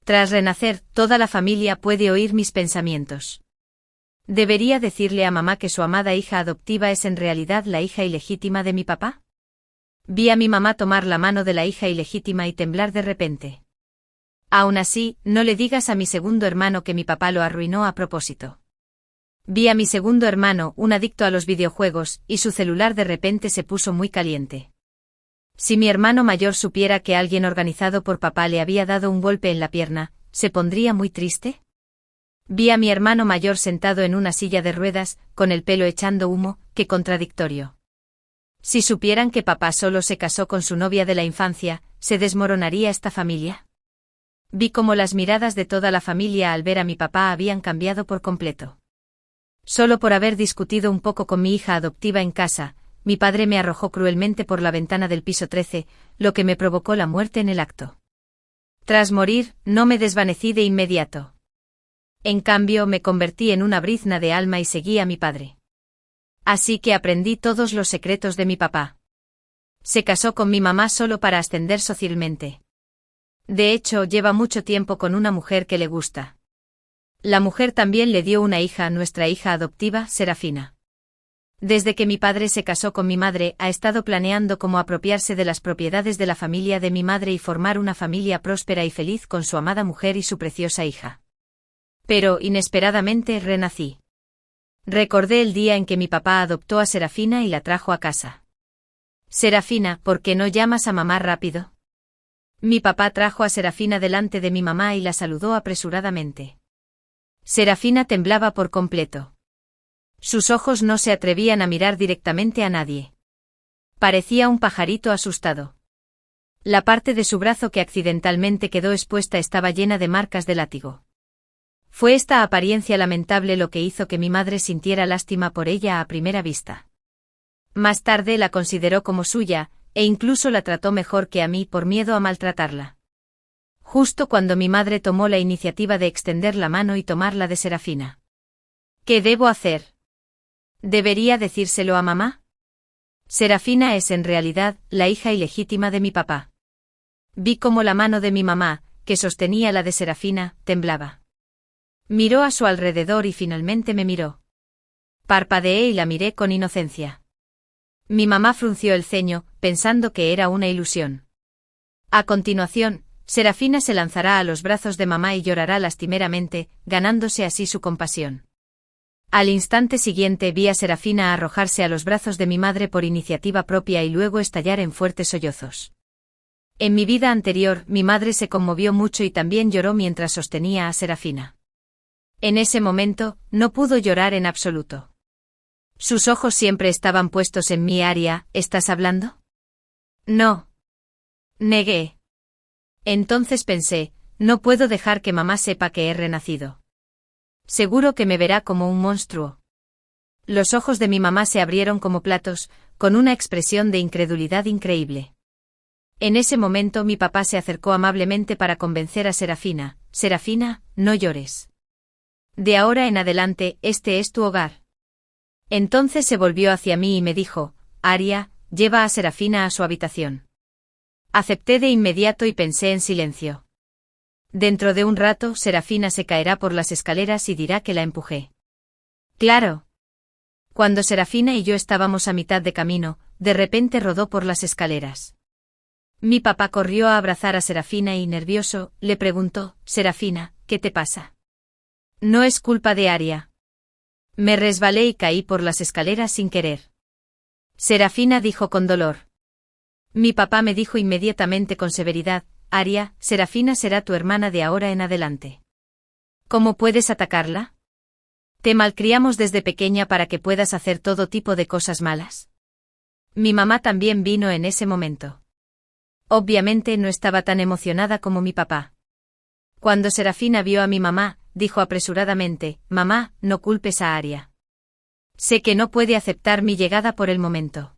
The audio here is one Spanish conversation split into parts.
Tras renacer, toda la familia puede oír mis pensamientos. ¿Debería decirle a mamá que su amada hija adoptiva es en realidad la hija ilegítima de mi papá? Vi a mi mamá tomar la mano de la hija ilegítima y temblar de repente. Aún así, no le digas a mi segundo hermano que mi papá lo arruinó a propósito. Vi a mi segundo hermano, un adicto a los videojuegos, y su celular de repente se puso muy caliente. Si mi hermano mayor supiera que alguien organizado por papá le había dado un golpe en la pierna, ¿se pondría muy triste? Vi a mi hermano mayor sentado en una silla de ruedas, con el pelo echando humo, qué contradictorio. Si supieran que papá solo se casó con su novia de la infancia, ¿se desmoronaría esta familia? Vi cómo las miradas de toda la familia al ver a mi papá habían cambiado por completo. Solo por haber discutido un poco con mi hija adoptiva en casa, mi padre me arrojó cruelmente por la ventana del piso 13, lo que me provocó la muerte en el acto. Tras morir, no me desvanecí de inmediato. En cambio, me convertí en una brizna de alma y seguí a mi padre. Así que aprendí todos los secretos de mi papá. Se casó con mi mamá solo para ascender socialmente. De hecho, lleva mucho tiempo con una mujer que le gusta. La mujer también le dio una hija a nuestra hija adoptiva, Serafina. Desde que mi padre se casó con mi madre, ha estado planeando cómo apropiarse de las propiedades de la familia de mi madre y formar una familia próspera y feliz con su amada mujer y su preciosa hija. Pero, inesperadamente, renací. Recordé el día en que mi papá adoptó a Serafina y la trajo a casa. Serafina, ¿por qué no llamas a mamá rápido? Mi papá trajo a Serafina delante de mi mamá y la saludó apresuradamente. Serafina temblaba por completo. Sus ojos no se atrevían a mirar directamente a nadie. Parecía un pajarito asustado. La parte de su brazo que accidentalmente quedó expuesta estaba llena de marcas de látigo. Fue esta apariencia lamentable lo que hizo que mi madre sintiera lástima por ella a primera vista. Más tarde la consideró como suya, e incluso la trató mejor que a mí por miedo a maltratarla. Justo cuando mi madre tomó la iniciativa de extender la mano y tomarla de Serafina. ¿Qué debo hacer? ¿Debería decírselo a mamá? Serafina es en realidad la hija ilegítima de mi papá. Vi cómo la mano de mi mamá, que sostenía la de Serafina, temblaba. Miró a su alrededor y finalmente me miró. Parpadeé y la miré con inocencia. Mi mamá frunció el ceño, pensando que era una ilusión. A continuación, Serafina se lanzará a los brazos de mamá y llorará lastimeramente, ganándose así su compasión. Al instante siguiente vi a Serafina arrojarse a los brazos de mi madre por iniciativa propia y luego estallar en fuertes sollozos. En mi vida anterior, mi madre se conmovió mucho y también lloró mientras sostenía a Serafina. En ese momento, no pudo llorar en absoluto. Sus ojos siempre estaban puestos en mí. Aria, ¿estás hablando? No. Negué. Entonces pensé, no puedo dejar que mamá sepa que he renacido. Seguro que me verá como un monstruo. Los ojos de mi mamá se abrieron como platos, con una expresión de incredulidad increíble. En ese momento mi papá se acercó amablemente para convencer a Serafina. Serafina, no llores. De ahora en adelante, este es tu hogar. Entonces se volvió hacia mí y me dijo, Aria, lleva a Serafina a su habitación. Acepté de inmediato y pensé en silencio. Dentro de un rato, Serafina se caerá por las escaleras y dirá que la empujé. Claro. Cuando Serafina y yo estábamos a mitad de camino, de repente rodó por las escaleras. Mi papá corrió a abrazar a Serafina y nervioso, le preguntó, Serafina, ¿qué te pasa? No es culpa de Aria. Me resbalé y caí por las escaleras sin querer. Serafina dijo con dolor. Mi papá me dijo inmediatamente con severidad, Aria, Serafina será tu hermana de ahora en adelante. ¿Cómo puedes atacarla? ¿Te malcriamos desde pequeña para que puedas hacer todo tipo de cosas malas? Mi mamá también vino en ese momento. Obviamente no estaba tan emocionada como mi papá. Cuando Serafina vio a mi mamá, dijo apresuradamente, mamá, no culpes a Aria. Sé que no puede aceptar mi llegada por el momento.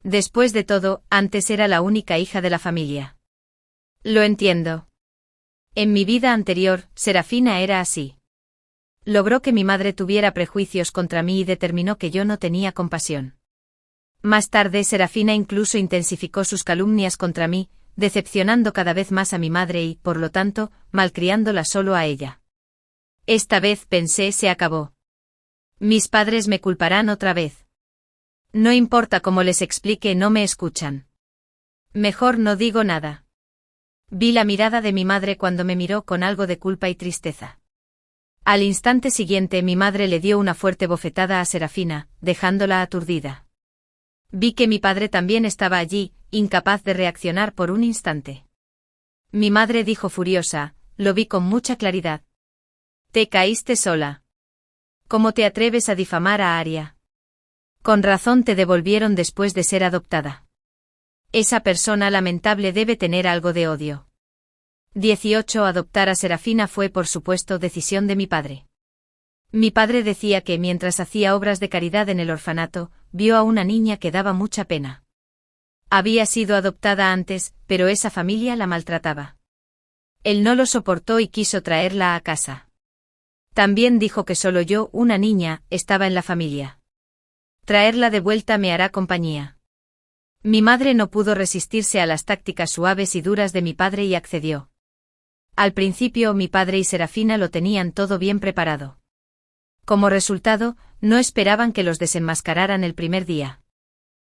Después de todo, antes era la única hija de la familia. Lo entiendo. En mi vida anterior, Serafina era así. Logró que mi madre tuviera prejuicios contra mí y determinó que yo no tenía compasión. Más tarde Serafina incluso intensificó sus calumnias contra mí, decepcionando cada vez más a mi madre y, por lo tanto, malcriándola solo a ella. Esta vez, pensé, se acabó. Mis padres me culparán otra vez. No importa cómo les explique, no me escuchan. Mejor no digo nada. Vi la mirada de mi madre cuando me miró con algo de culpa y tristeza. Al instante siguiente mi madre le dio una fuerte bofetada a Serafina, dejándola aturdida. Vi que mi padre también estaba allí, incapaz de reaccionar por un instante. Mi madre dijo furiosa, lo vi con mucha claridad. Te caíste sola. ¿Cómo te atreves a difamar a Aria? Con razón te devolvieron después de ser adoptada. Esa persona lamentable debe tener algo de odio. 18. Adoptar a Serafina fue por supuesto decisión de mi padre. Mi padre decía que mientras hacía obras de caridad en el orfanato, vio a una niña que daba mucha pena. Había sido adoptada antes, pero esa familia la maltrataba. Él no lo soportó y quiso traerla a casa. También dijo que solo yo, una niña, estaba en la familia. Traerla de vuelta me hará compañía. Mi madre no pudo resistirse a las tácticas suaves y duras de mi padre y accedió. Al principio mi padre y Serafina lo tenían todo bien preparado. Como resultado, no esperaban que los desenmascararan el primer día.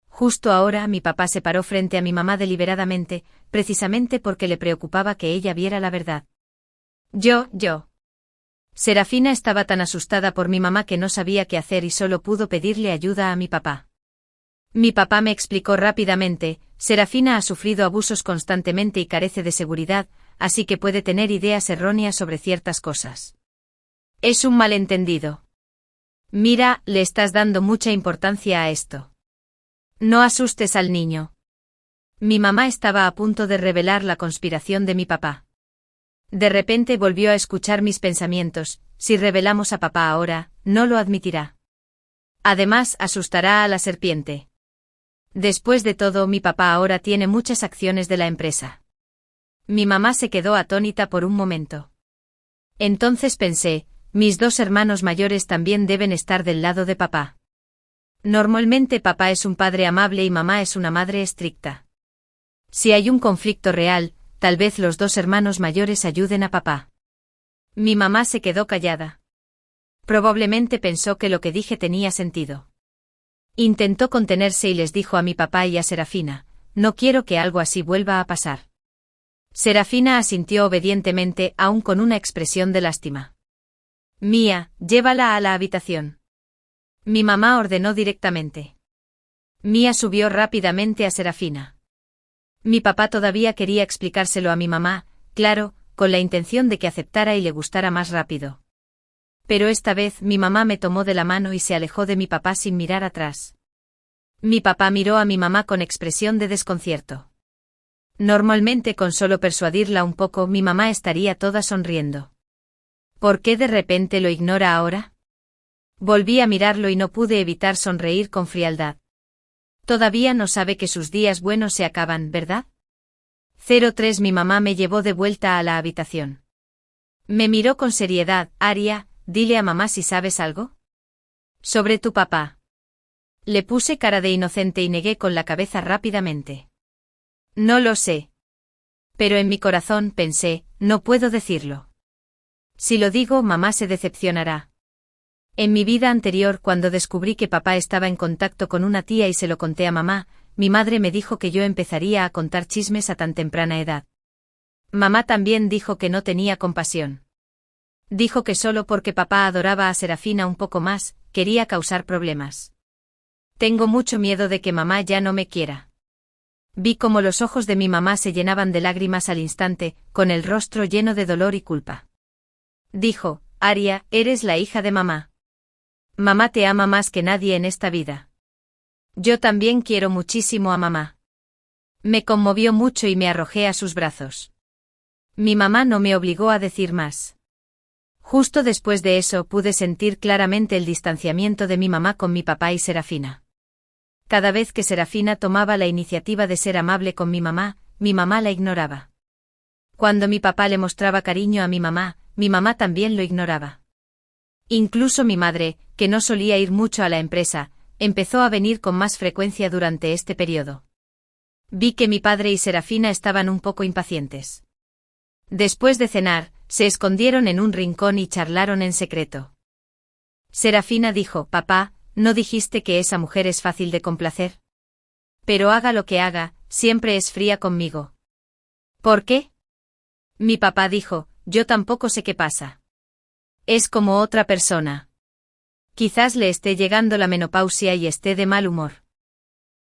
Justo ahora mi papá se paró frente a mi mamá deliberadamente, precisamente porque le preocupaba que ella viera la verdad. Yo. Serafina estaba tan asustada por mi mamá que no sabía qué hacer y solo pudo pedirle ayuda a mi papá. Mi papá me explicó rápidamente, Serafina ha sufrido abusos constantemente y carece de seguridad, así que puede tener ideas erróneas sobre ciertas cosas. Es un malentendido. Mira, le estás dando mucha importancia a esto. No asustes al niño. Mi mamá estaba a punto de revelar la conspiración de mi papá. De repente volvió a escuchar mis pensamientos, si revelamos a papá ahora, no lo admitirá. Además, asustará a la serpiente. Después de todo, mi papá ahora tiene muchas acciones de la empresa. Mi mamá se quedó atónita por un momento. Entonces pensé, mis dos hermanos mayores también deben estar del lado de papá. Normalmente papá es un padre amable y mamá es una madre estricta. Si hay un conflicto real, tal vez los dos hermanos mayores ayuden a papá. Mi mamá se quedó callada. Probablemente pensó que lo que dije tenía sentido. Intentó contenerse y les dijo a mi papá y a Serafina, no quiero que algo así vuelva a pasar. Serafina asintió obedientemente, aún con una expresión de lástima. Mía, llévala a la habitación. Mi mamá ordenó directamente. Mía subió rápidamente a Serafina. Mi papá todavía quería explicárselo a mi mamá, claro, con la intención de que aceptara y le gustara más rápido. Pero esta vez mi mamá me tomó de la mano y se alejó de mi papá sin mirar atrás. Mi papá miró a mi mamá con expresión de desconcierto. Normalmente con solo persuadirla un poco mi mamá estaría toda sonriendo. ¿Por qué de repente lo ignora ahora? Volví a mirarlo y no pude evitar sonreír con frialdad. Todavía no sabe que sus días buenos se acaban, ¿verdad? 03. Mi mamá me llevó de vuelta a la habitación. Me miró con seriedad, Aria, dile a mamá si sabes algo. Sobre tu papá. Le puse cara de inocente y negué con la cabeza rápidamente. No lo sé. Pero en mi corazón pensé, no puedo decirlo. Si lo digo, mamá se decepcionará. En mi vida anterior, cuando descubrí que papá estaba en contacto con una tía y se lo conté a mamá, mi madre me dijo que yo empezaría a contar chismes a tan temprana edad. Mamá también dijo que no tenía compasión. Dijo que solo porque papá adoraba a Serafina un poco más, quería causar problemas. Tengo mucho miedo de que mamá ya no me quiera. Vi cómo los ojos de mi mamá se llenaban de lágrimas al instante, con el rostro lleno de dolor y culpa. Dijo, Aria, eres la hija de mamá. Mamá te ama más que nadie en esta vida. Yo también quiero muchísimo a mamá. Me conmovió mucho y me arrojé a sus brazos. Mi mamá no me obligó a decir más. Justo después de eso pude sentir claramente el distanciamiento de mi mamá con mi papá y Serafina. Cada vez que Serafina tomaba la iniciativa de ser amable con mi mamá la ignoraba. Cuando mi papá le mostraba cariño a mi mamá también lo ignoraba. Incluso mi madre, que no solía ir mucho a la empresa, empezó a venir con más frecuencia durante este periodo. Vi que mi padre y Serafina estaban un poco impacientes. Después de cenar, se escondieron en un rincón y charlaron en secreto. Serafina dijo: «Papá, ¿no dijiste que esa mujer es fácil de complacer? Pero haga lo que haga, siempre es fría conmigo». «¿Por qué?». Mi papá dijo: «Yo tampoco sé qué pasa. Es como otra persona. Quizás le esté llegando la menopausia y esté de mal humor.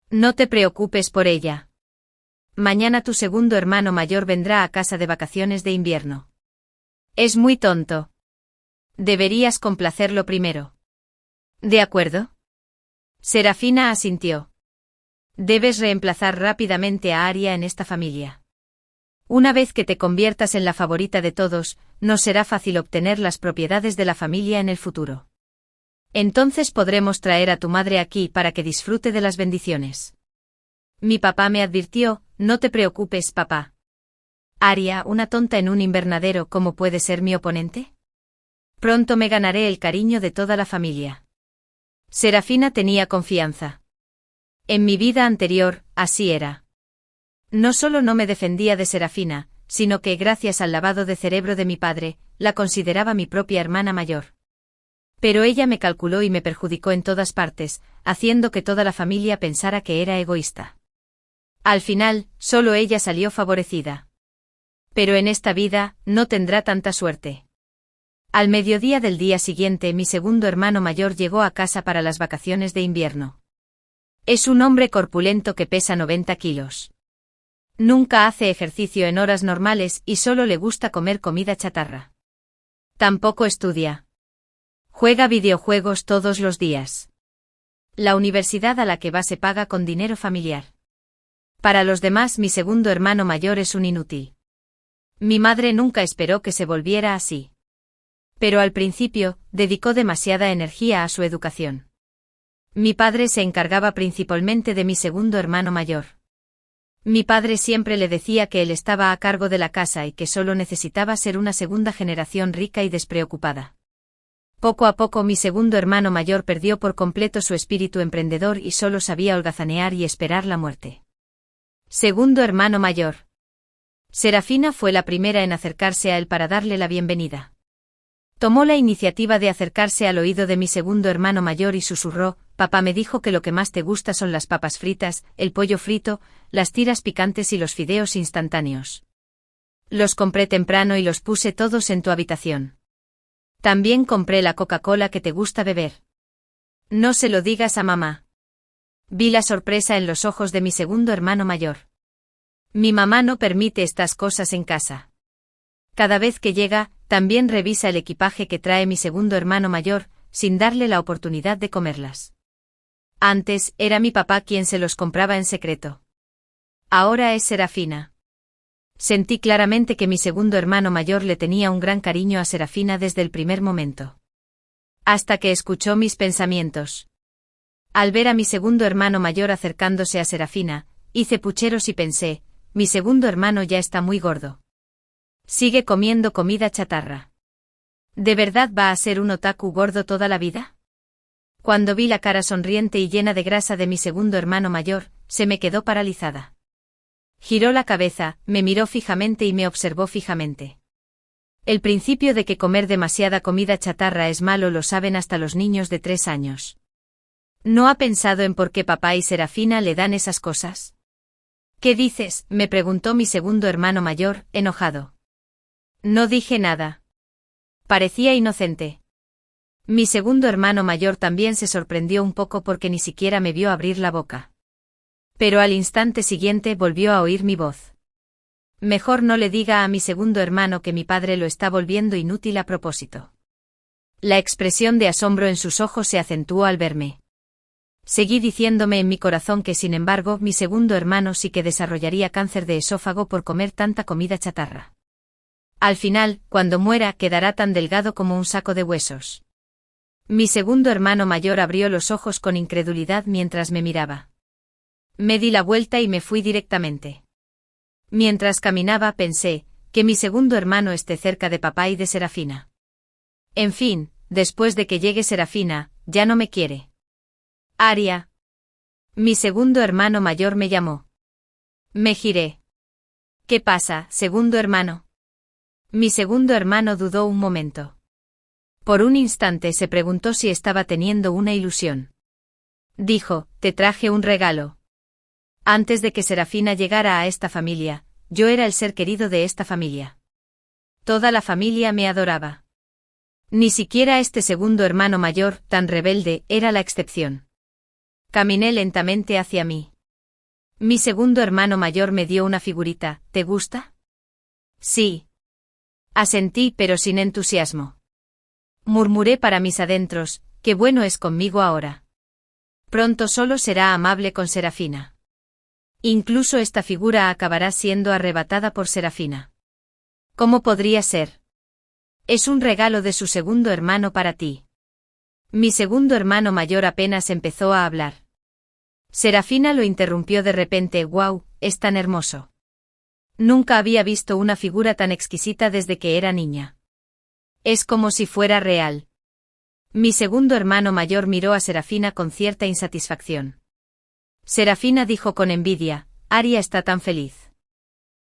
No te preocupes por ella. Mañana tu segundo hermano mayor vendrá a casa de vacaciones de invierno. Es muy tonto. Deberías complacerlo primero». «¿De acuerdo?». Serafina asintió. «Debes reemplazar rápidamente a Aria en esta familia. Una vez que te conviertas en la favorita de todos, no será fácil obtener las propiedades de la familia en el futuro. Entonces podremos traer a tu madre aquí para que disfrute de las bendiciones». Mi papá me advirtió: «No te preocupes, papá. Aria, una tonta en un invernadero, ¿cómo puede ser mi oponente? Pronto me ganaré el cariño de toda la familia». Serafina tenía confianza. En mi vida anterior, así era. No solo no me defendía de Serafina, sino que, gracias al lavado de cerebro de mi padre, la consideraba mi propia hermana mayor. Pero ella me calculó y me perjudicó en todas partes, haciendo que toda la familia pensara que era egoísta. Al final, solo ella salió favorecida. Pero en esta vida, no tendrá tanta suerte. Al mediodía del día siguiente, mi segundo hermano mayor llegó a casa para las vacaciones de invierno. Es un hombre corpulento que pesa 90 kilos. Nunca hace ejercicio en horas normales y solo le gusta comer comida chatarra. Tampoco estudia. Juega videojuegos todos los días. La universidad a la que va se paga con dinero familiar. Para los demás, mi segundo hermano mayor es un inútil. Mi madre nunca esperó que se volviera así. Pero al principio, dedicó demasiada energía a su educación. Mi padre se encargaba principalmente de mi segundo hermano mayor. Mi padre siempre le decía que él estaba a cargo de la casa y que solo necesitaba ser una segunda generación rica y despreocupada. Poco a poco mi segundo hermano mayor perdió por completo su espíritu emprendedor y solo sabía holgazanear y esperar la muerte. Segundo hermano mayor. Serafina fue la primera en acercarse a él para darle la bienvenida. Tomó la iniciativa de acercarse al oído de mi segundo hermano mayor y susurró: «Papá me dijo que lo que más te gusta son las papas fritas, el pollo frito, las tiras picantes y los fideos instantáneos. Los compré temprano y los puse todos en tu habitación. También compré la Coca-Cola que te gusta beber. No se lo digas a mamá». Vi la sorpresa en los ojos de mi segundo hermano mayor. Mi mamá no permite estas cosas en casa. Cada vez que llega, también revisa el equipaje que trae mi segundo hermano mayor, sin darle la oportunidad de comerlas. Antes, era mi papá quien se los compraba en secreto. Ahora es Serafina. Sentí claramente que mi segundo hermano mayor le tenía un gran cariño a Serafina desde el primer momento. Hasta que escuchó mis pensamientos. Al ver a mi segundo hermano mayor acercándose a Serafina, hice pucheros y pensé: mi segundo hermano ya está muy gordo. Sigue comiendo comida chatarra. ¿De verdad va a ser un otaku gordo toda la vida? Cuando vi la cara sonriente y llena de grasa de mi segundo hermano mayor, se me quedó paralizada. Giró la cabeza, me miró fijamente y me observó fijamente. El principio de que comer demasiada comida chatarra es malo lo saben hasta los niños de 3 años. ¿No ha pensado en por qué papá y Serafina le dan esas cosas? ¿Qué dices?, me preguntó mi segundo hermano mayor, enojado. No dije nada. Parecía inocente. Mi segundo hermano mayor también se sorprendió un poco porque ni siquiera me vio abrir la boca. Pero al instante siguiente volvió a oír mi voz. Mejor no le diga a mi segundo hermano que mi padre lo está volviendo inútil a propósito. La expresión de asombro en sus ojos se acentuó al verme. Seguí diciéndome en mi corazón que, sin embargo, mi segundo hermano sí que desarrollaría cáncer de esófago por comer tanta comida chatarra. Al final, cuando muera, quedará tan delgado como un saco de huesos. Mi segundo hermano mayor abrió los ojos con incredulidad mientras me miraba. Me di la vuelta y me fui directamente. Mientras caminaba pensé, que mi segundo hermano esté cerca de papá y de Serafina. En fin, después de que llegue Serafina, ya no me quiere. Aria. Mi segundo hermano mayor me llamó. Me giré. ¿Qué pasa, segundo hermano? Mi segundo hermano dudó un momento. Por un instante se preguntó si estaba teniendo una ilusión. Dijo, te traje un regalo. Antes de que Serafina llegara a esta familia, yo era el ser querido de esta familia. Toda la familia me adoraba. Ni siquiera este segundo hermano mayor, tan rebelde, era la excepción. Caminé lentamente hacia mí. Mi segundo hermano mayor me dio una figurita, ¿te gusta? Sí. Asentí, pero sin entusiasmo. Murmuré para mis adentros, qué bueno es conmigo ahora. Pronto solo será amable con Serafina. Incluso esta figura acabará siendo arrebatada por Serafina. ¿Cómo podría ser? Es un regalo de su segundo hermano para ti. Mi segundo hermano mayor apenas empezó a hablar. Serafina lo interrumpió de repente. «Guau, es tan hermoso. Nunca había visto una figura tan exquisita desde que era niña. Es como si fuera real». Mi segundo hermano mayor miró a Serafina con cierta insatisfacción. Serafina dijo con envidia, «Aria está tan feliz.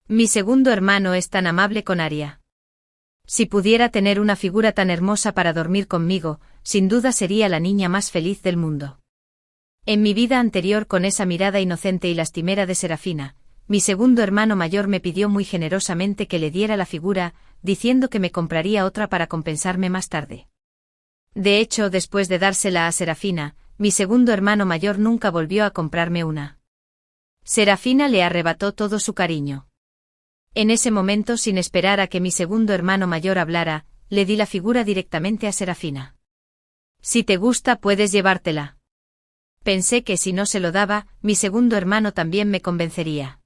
Mi segundo hermano es tan amable con Aria. Si pudiera tener una figura tan hermosa para dormir conmigo, sin duda sería la niña más feliz del mundo». En mi vida anterior, con esa mirada inocente y lastimera de Serafina, mi segundo hermano mayor me pidió muy generosamente que le diera la figura, diciendo que me compraría otra para compensarme más tarde. De hecho, después de dársela a Serafina, mi segundo hermano mayor nunca volvió a comprarme una. Serafina le arrebató todo su cariño. En ese momento, sin esperar a que mi segundo hermano mayor hablara, le di la figura directamente a Serafina. Si te gusta, puedes llevártela. Pensé que si no se lo daba, mi segundo hermano también me convencería.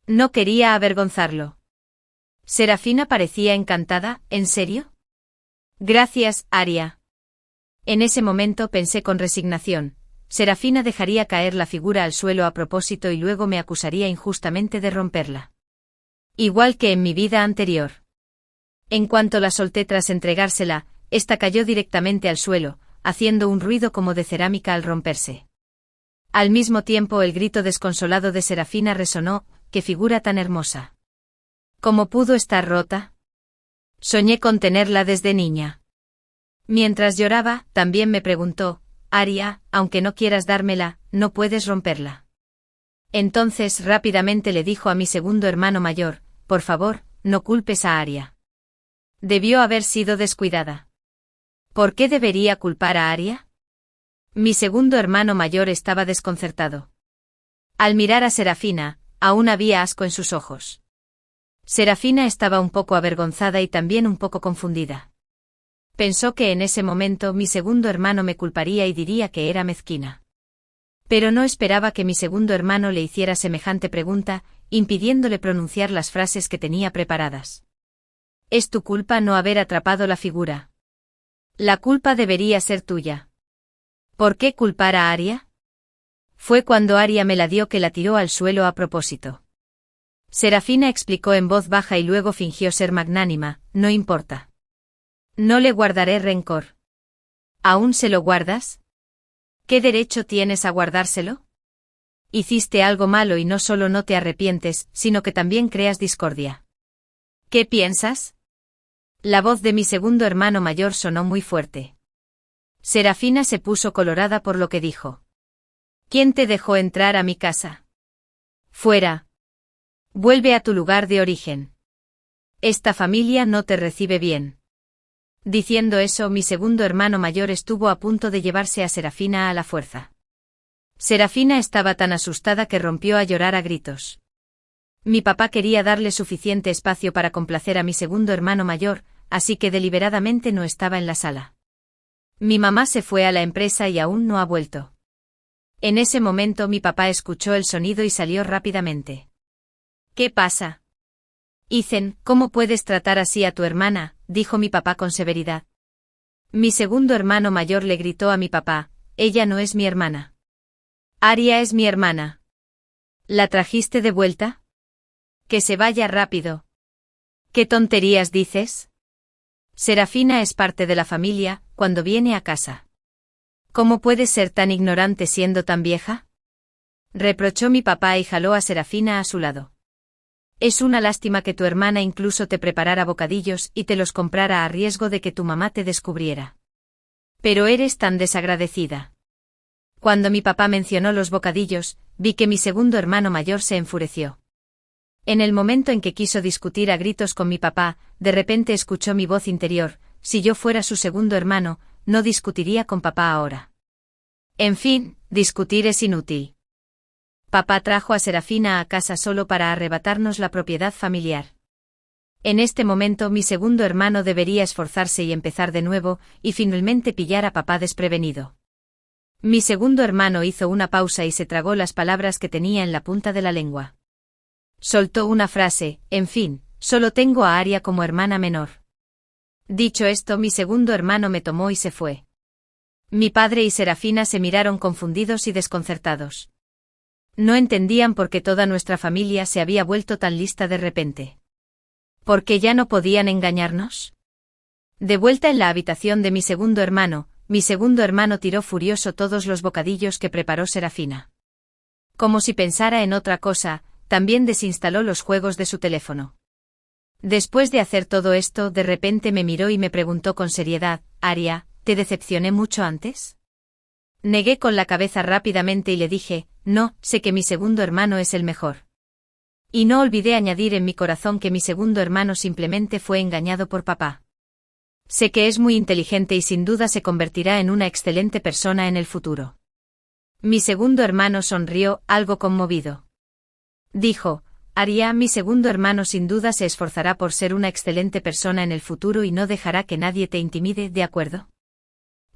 No quería avergonzarlo. Serafina parecía encantada. ¿En serio? Gracias, Aria. En ese momento pensé con resignación, Serafina dejaría caer la figura al suelo a propósito y luego me acusaría injustamente de romperla. Igual que en mi vida anterior. En cuanto la solté tras entregársela, esta cayó directamente al suelo, haciendo un ruido como de cerámica al romperse. Al mismo tiempo el grito desconsolado de Serafina resonó, «¡Qué figura tan hermosa! ¿Cómo pudo estar rota? Soñé con tenerla desde niña». Mientras lloraba, también me preguntó, «Aria, aunque no quieras dármela, no puedes romperla». Entonces rápidamente le dijo a mi segundo hermano mayor, «Por favor, no culpes a Aria. Debió haber sido descuidada». ¿Por qué debería culpar a Aria? Mi segundo hermano mayor estaba desconcertado. Al mirar a Serafina, aún había asco en sus ojos. Serafina estaba un poco avergonzada y también un poco confundida. Pensó que en ese momento mi segundo hermano me culparía y diría que era mezquina. Pero no esperaba que mi segundo hermano le hiciera semejante pregunta, impidiéndole pronunciar las frases que tenía preparadas. «Es tu culpa no haber atrapado la figura. La culpa debería ser tuya». ¿Por qué culpar a Aria? Fue cuando Aria me la dio que la tiró al suelo a propósito. Serafina explicó en voz baja y luego fingió ser magnánima, «No importa. No le guardaré rencor». ¿Aún se lo guardas? ¿Qué derecho tienes a guardárselo? Hiciste algo malo y no solo no te arrepientes, sino que también creas discordia. ¿Qué piensas? La voz de mi segundo hermano mayor sonó muy fuerte. Serafina se puso colorada por lo que dijo. ¿Quién te dejó entrar a mi casa? Fuera. Vuelve a tu lugar de origen. Esta familia no te recibe bien. Diciendo eso, mi segundo hermano mayor estuvo a punto de llevarse a Serafina a la fuerza. Serafina estaba tan asustada que rompió a llorar a gritos. Mi papá quería darle suficiente espacio para complacer a mi segundo hermano mayor, así que deliberadamente no estaba en la sala. Mi mamá se fue a la empresa y aún no ha vuelto. En ese momento mi papá escuchó el sonido y salió rápidamente. ¿Qué pasa? Ethan, ¿cómo puedes tratar así a tu hermana?, dijo mi papá con severidad. Mi segundo hermano mayor le gritó a mi papá, ella no es mi hermana. Aria es mi hermana. ¿La trajiste de vuelta? Que se vaya rápido. ¿Qué tonterías dices? Serafina es parte de la familia, cuando viene a casa. ¿Cómo puedes ser tan ignorante siendo tan vieja? Reprochó mi papá y jaló a Serafina a su lado. Es una lástima que tu hermana incluso te preparara bocadillos y te los comprara a riesgo de que tu mamá te descubriera. Pero eres tan desagradecida. Cuando mi papá mencionó los bocadillos, vi que mi segundo hermano mayor se enfureció. En el momento en que quiso discutir a gritos con mi papá, de repente escuchó mi voz interior: si yo fuera su segundo hermano, no discutiría con papá ahora. En fin, discutir es inútil. Papá trajo a Serafina a casa solo para arrebatarnos la propiedad familiar. En este momento mi segundo hermano debería esforzarse y empezar de nuevo, y finalmente pillar a papá desprevenido. Mi segundo hermano hizo una pausa y se tragó las palabras que tenía en la punta de la lengua. Soltó una frase: en fin, solo tengo a Aria como hermana menor. Dicho esto, mi segundo hermano me tomó y se fue. Mi padre y Serafina se miraron confundidos y desconcertados. No entendían por qué toda nuestra familia se había vuelto tan lista de repente. ¿Por qué ya no podían engañarnos? De vuelta en la habitación de mi segundo hermano tiró furioso todos los bocadillos que preparó Serafina. Como si pensara en otra cosa, también desinstaló los juegos de su teléfono. Después de hacer todo esto, de repente me miró y me preguntó con seriedad: Aria, ¿te decepcioné mucho antes? Negué con la cabeza rápidamente y le dije: no, sé que mi segundo hermano es el mejor. Y no olvidé añadir en mi corazón que mi segundo hermano simplemente fue engañado por papá. Sé que es muy inteligente y sin duda se convertirá en una excelente persona en el futuro. Mi segundo hermano sonrió, algo conmovido. Dijo: Aria, mi segundo hermano sin duda se esforzará por ser una excelente persona en el futuro y no dejará que nadie te intimide, ¿de acuerdo?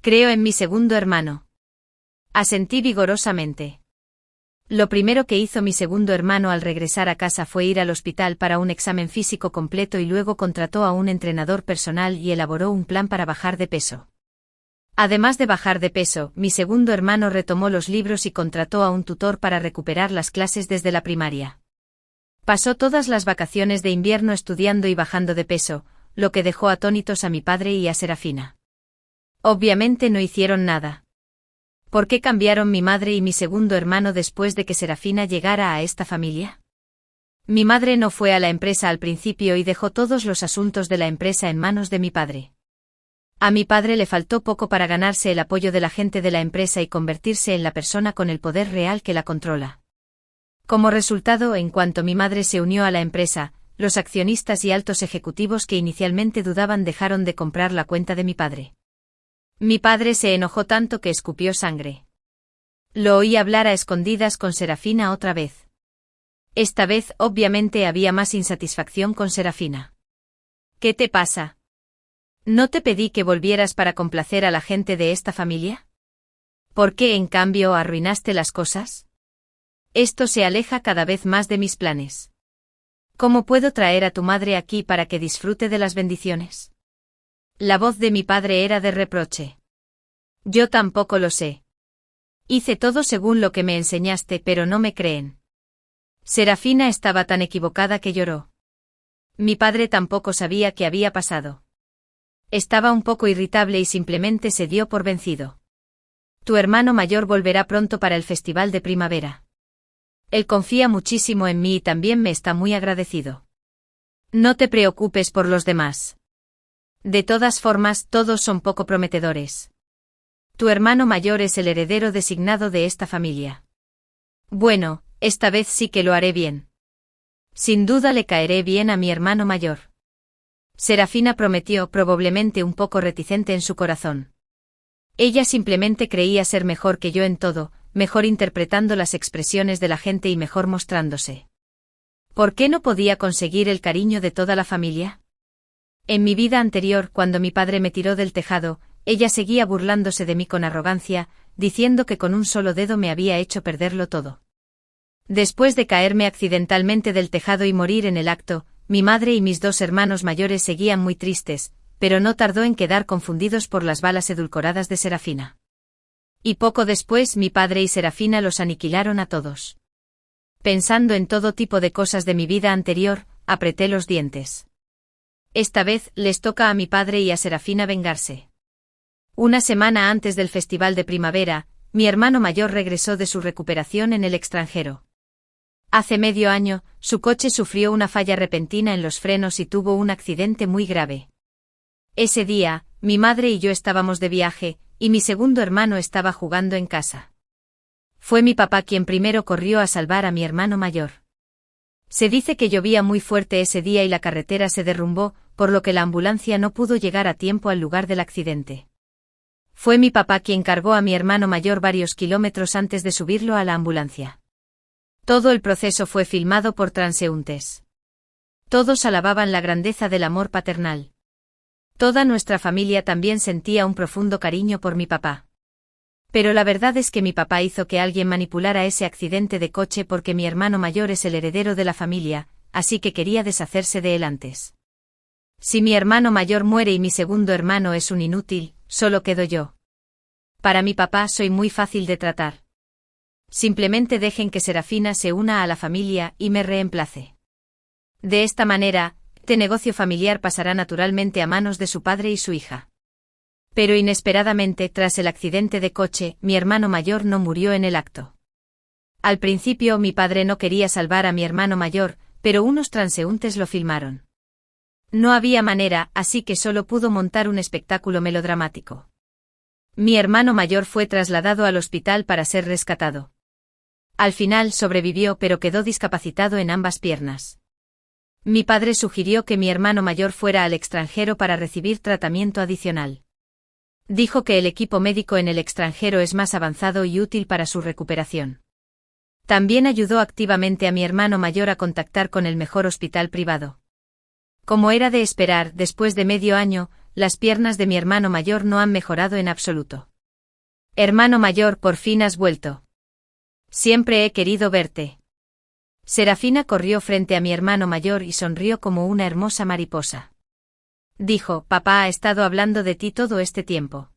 Creo en mi segundo hermano. Asentí vigorosamente. Lo primero que hizo mi segundo hermano al regresar a casa fue ir al hospital para un examen físico completo y luego contrató a un entrenador personal y elaboró un plan para bajar de peso. Además de bajar de peso, mi segundo hermano retomó los libros y contrató a un tutor para recuperar las clases desde la primaria. Pasó todas las vacaciones de invierno estudiando y bajando de peso, lo que dejó atónitos a mi padre y a Serafina. Obviamente no hicieron nada. ¿Por qué cambiaron mi madre y mi segundo hermano después de que Serafina llegara a esta familia? Mi madre no fue a la empresa al principio y dejó todos los asuntos de la empresa en manos de mi padre. A mi padre le faltó poco para ganarse el apoyo de la gente de la empresa y convertirse en la persona con el poder real que la controla. Como resultado, en cuanto mi madre se unió a la empresa, los accionistas y altos ejecutivos que inicialmente dudaban dejaron de comprar la cuenta de mi padre. Mi padre se enojó tanto que escupió sangre. Lo oí hablar a escondidas con Serafina otra vez. Esta vez, obviamente, había más insatisfacción con Serafina. ¿Qué te pasa? ¿No te pedí que volvieras para complacer a la gente de esta familia? ¿Por qué, en cambio, arruinaste las cosas? Esto se aleja cada vez más de mis planes. ¿Cómo puedo traer a tu madre aquí para que disfrute de las bendiciones? La voz de mi padre era de reproche. Yo tampoco lo sé. Hice todo según lo que me enseñaste, pero no me creen. Serafina estaba tan equivocada que lloró. Mi padre tampoco sabía qué había pasado. Estaba un poco irritable y simplemente se dio por vencido. Tu hermano mayor volverá pronto para el festival de primavera. Él confía muchísimo en mí y también me está muy agradecido. No te preocupes por los demás. De todas formas, todos son poco prometedores. Tu hermano mayor es el heredero designado de esta familia. Bueno, esta vez sí que lo haré bien. Sin duda le caeré bien a mi hermano mayor. Serafina prometió, probablemente un poco reticente en su corazón. Ella simplemente creía ser mejor que yo en todo, mejor interpretando las expresiones de la gente y mejor mostrándose. ¿Por qué no podía conseguir el cariño de toda la familia? En mi vida anterior, cuando mi padre me tiró del tejado, ella seguía burlándose de mí con arrogancia, diciendo que con un solo dedo me había hecho perderlo todo. Después de caerme accidentalmente del tejado y morir en el acto, mi madre y mis dos hermanos mayores seguían muy tristes, pero no tardó en quedar confundidos por las balas edulcoradas de Serafina. Y poco después mi padre y Serafina los aniquilaron a todos. Pensando en todo tipo de cosas de mi vida anterior, apreté los dientes. Esta vez les toca a mi padre y a Serafina vengarse. Una semana antes del festival de primavera, mi hermano mayor regresó de su recuperación en el extranjero. Hace medio año, su coche sufrió una falla repentina en los frenos y tuvo un accidente muy grave. Ese día, mi madre y yo estábamos de viaje, y mi segundo hermano estaba jugando en casa. Fue mi papá quien primero corrió a salvar a mi hermano mayor. Se dice que llovía muy fuerte ese día y la carretera se derrumbó, por lo que la ambulancia no pudo llegar a tiempo al lugar del accidente. Fue mi papá quien cargó a mi hermano mayor varios kilómetros antes de subirlo a la ambulancia. Todo el proceso fue filmado por transeúntes. Todos alababan la grandeza del amor paternal. Toda nuestra familia también sentía un profundo cariño por mi papá. Pero la verdad es que mi papá hizo que alguien manipulara ese accidente de coche porque mi hermano mayor es el heredero de la familia, así que quería deshacerse de él antes. Si mi hermano mayor muere y mi segundo hermano es un inútil, solo quedo yo. Para mi papá soy muy fácil de tratar. Simplemente dejen que Serafina se una a la familia y me reemplace. De esta manera, este negocio familiar pasará naturalmente a manos de su padre y su hija. Pero inesperadamente, tras el accidente de coche, mi hermano mayor no murió en el acto. Al principio mi padre no quería salvar a mi hermano mayor, pero unos transeúntes lo filmaron. No había manera, así que solo pudo montar un espectáculo melodramático. Mi hermano mayor fue trasladado al hospital para ser rescatado. Al final sobrevivió pero quedó discapacitado en ambas piernas. Mi padre sugirió que mi hermano mayor fuera al extranjero para recibir tratamiento adicional. Dijo que el equipo médico en el extranjero es más avanzado y útil para su recuperación. También ayudó activamente a mi hermano mayor a contactar con el mejor hospital privado. Como era de esperar, después de medio año, las piernas de mi hermano mayor no han mejorado en absoluto. Hermano mayor, por fin has vuelto. Siempre he querido verte. Serafina corrió frente a mi hermano mayor y sonrió como una hermosa mariposa. Dijo, papá ha estado hablando de ti todo este tiempo.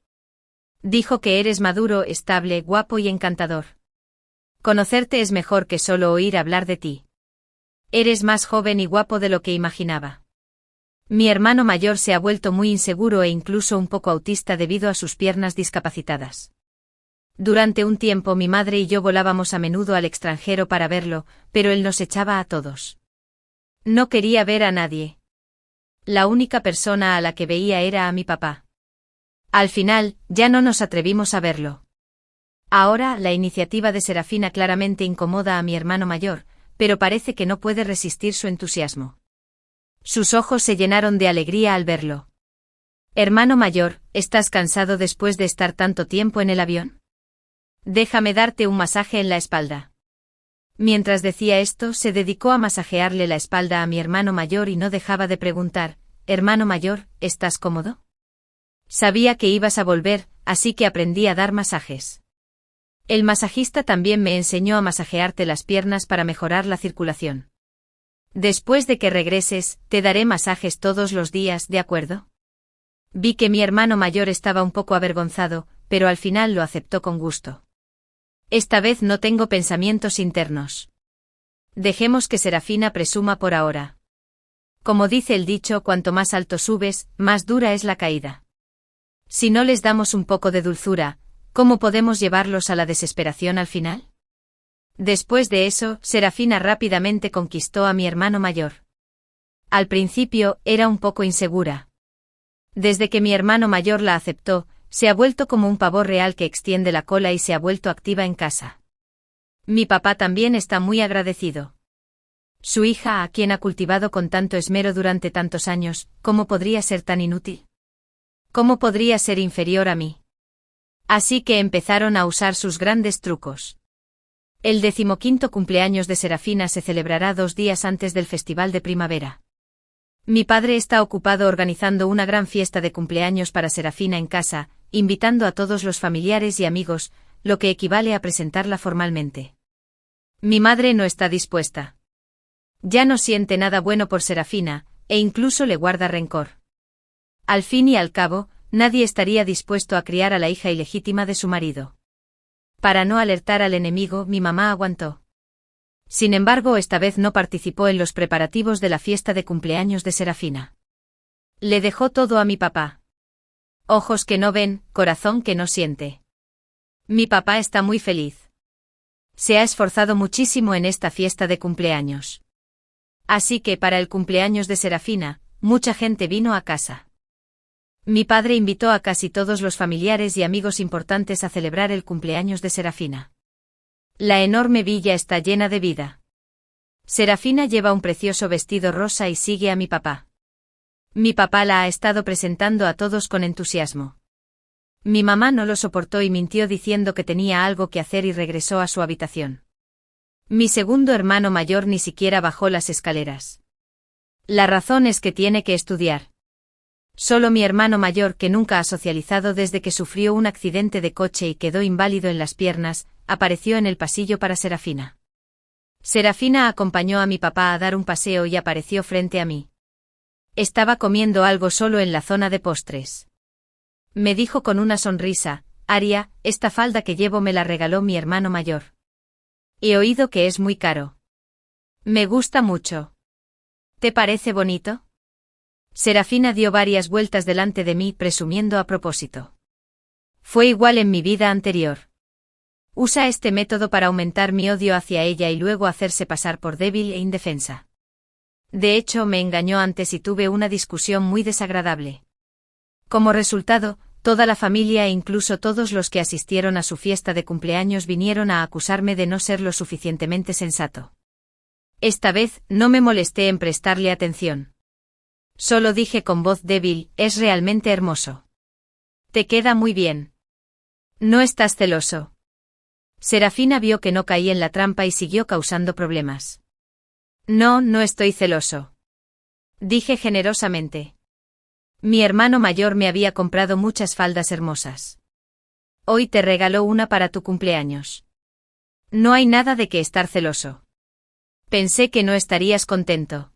Dijo que eres maduro, estable, guapo y encantador. Conocerte es mejor que solo oír hablar de ti. Eres más joven y guapo de lo que imaginaba. Mi hermano mayor se ha vuelto muy inseguro e incluso un poco autista debido a sus piernas discapacitadas. Durante un tiempo mi madre y yo volábamos a menudo al extranjero para verlo, pero él nos echaba a todos. No quería ver a nadie. La única persona a la que veía era a mi papá. Al final, ya no nos atrevimos a verlo. Ahora, la iniciativa de Serafina claramente incomoda a mi hermano mayor, pero parece que no puede resistir su entusiasmo. Sus ojos se llenaron de alegría al verlo. Hermano mayor, ¿estás cansado después de estar tanto tiempo en el avión? Déjame darte un masaje en la espalda. Mientras decía esto, se dedicó a masajearle la espalda a mi hermano mayor y no dejaba de preguntar, hermano mayor, ¿estás cómodo? Sabía que ibas a volver, así que aprendí a dar masajes. El masajista también me enseñó a masajearte las piernas para mejorar la circulación. Después de que regreses, te daré masajes todos los días, ¿de acuerdo? Vi que mi hermano mayor estaba un poco avergonzado, pero al final lo aceptó con gusto. Esta vez no tengo pensamientos internos. Dejemos que Serafina presuma por ahora. Como dice el dicho, cuanto más alto subes, más dura es la caída. Si no les damos un poco de dulzura, ¿cómo podemos llevarlos a la desesperación al final? Después de eso, Serafina rápidamente conquistó a mi hermano mayor. Al principio, era un poco insegura. Desde que mi hermano mayor la aceptó, se ha vuelto como un pavo real que extiende la cola y se ha vuelto activa en casa. Mi papá también está muy agradecido. Su hija, a quien ha cultivado con tanto esmero durante tantos años, ¿cómo podría ser tan inútil? ¿Cómo podría ser inferior a mí? Así que empezaron a usar sus grandes trucos. El 15º cumpleaños de Serafina se celebrará 2 días antes del festival de primavera. Mi padre está ocupado organizando una gran fiesta de cumpleaños para Serafina en casa, invitando a todos los familiares y amigos, lo que equivale a presentarla formalmente. Mi madre no está dispuesta. Ya no siente nada bueno por Serafina, e incluso le guarda rencor. Al fin y al cabo, nadie estaría dispuesto a criar a la hija ilegítima de su marido. Para no alertar al enemigo, mi mamá aguantó. Sin embargo, esta vez no participó en los preparativos de la fiesta de cumpleaños de Serafina. Le dejó todo a mi papá. Ojos que no ven, corazón que no siente. Mi papá está muy feliz. Se ha esforzado muchísimo en esta fiesta de cumpleaños. Así que para el cumpleaños de Serafina, mucha gente vino a casa. Mi padre invitó a casi todos los familiares y amigos importantes a celebrar el cumpleaños de Serafina. La enorme villa está llena de vida. Serafina lleva un precioso vestido rosa y sigue a mi papá. Mi papá la ha estado presentando a todos con entusiasmo. Mi mamá no lo soportó y mintió diciendo que tenía algo que hacer y regresó a su habitación. Mi segundo hermano mayor ni siquiera bajó las escaleras. La razón es que tiene que estudiar. Solo mi hermano mayor, que nunca ha socializado desde que sufrió un accidente de coche y quedó inválido en las piernas, apareció en el pasillo para Serafina. Serafina acompañó a mi papá a dar un paseo y apareció frente a mí. Estaba comiendo algo solo en la zona de postres. Me dijo con una sonrisa: Aria, esta falda que llevo me la regaló mi hermano mayor. He oído que es muy caro. Me gusta mucho. ¿Te parece bonito? Serafina dio varias vueltas delante de mí presumiendo a propósito. Fue igual en mi vida anterior. Usa este método para aumentar mi odio hacia ella y luego hacerse pasar por débil e indefensa. De hecho, me engañó antes y tuve una discusión muy desagradable. Como resultado, toda la familia e incluso todos los que asistieron a su fiesta de cumpleaños vinieron a acusarme de no ser lo suficientemente sensato. Esta vez, no me molesté en prestarle atención. Solo dije con voz débil: es realmente hermoso. Te queda muy bien. ¿No estás celoso? Serafina vio que no caí en la trampa y siguió causando problemas. No, no estoy celoso. Dije generosamente. Mi hermano mayor me había comprado muchas faldas hermosas. Hoy te regaló una para tu cumpleaños. No hay nada de que estar celoso. Pensé que no estarías contento.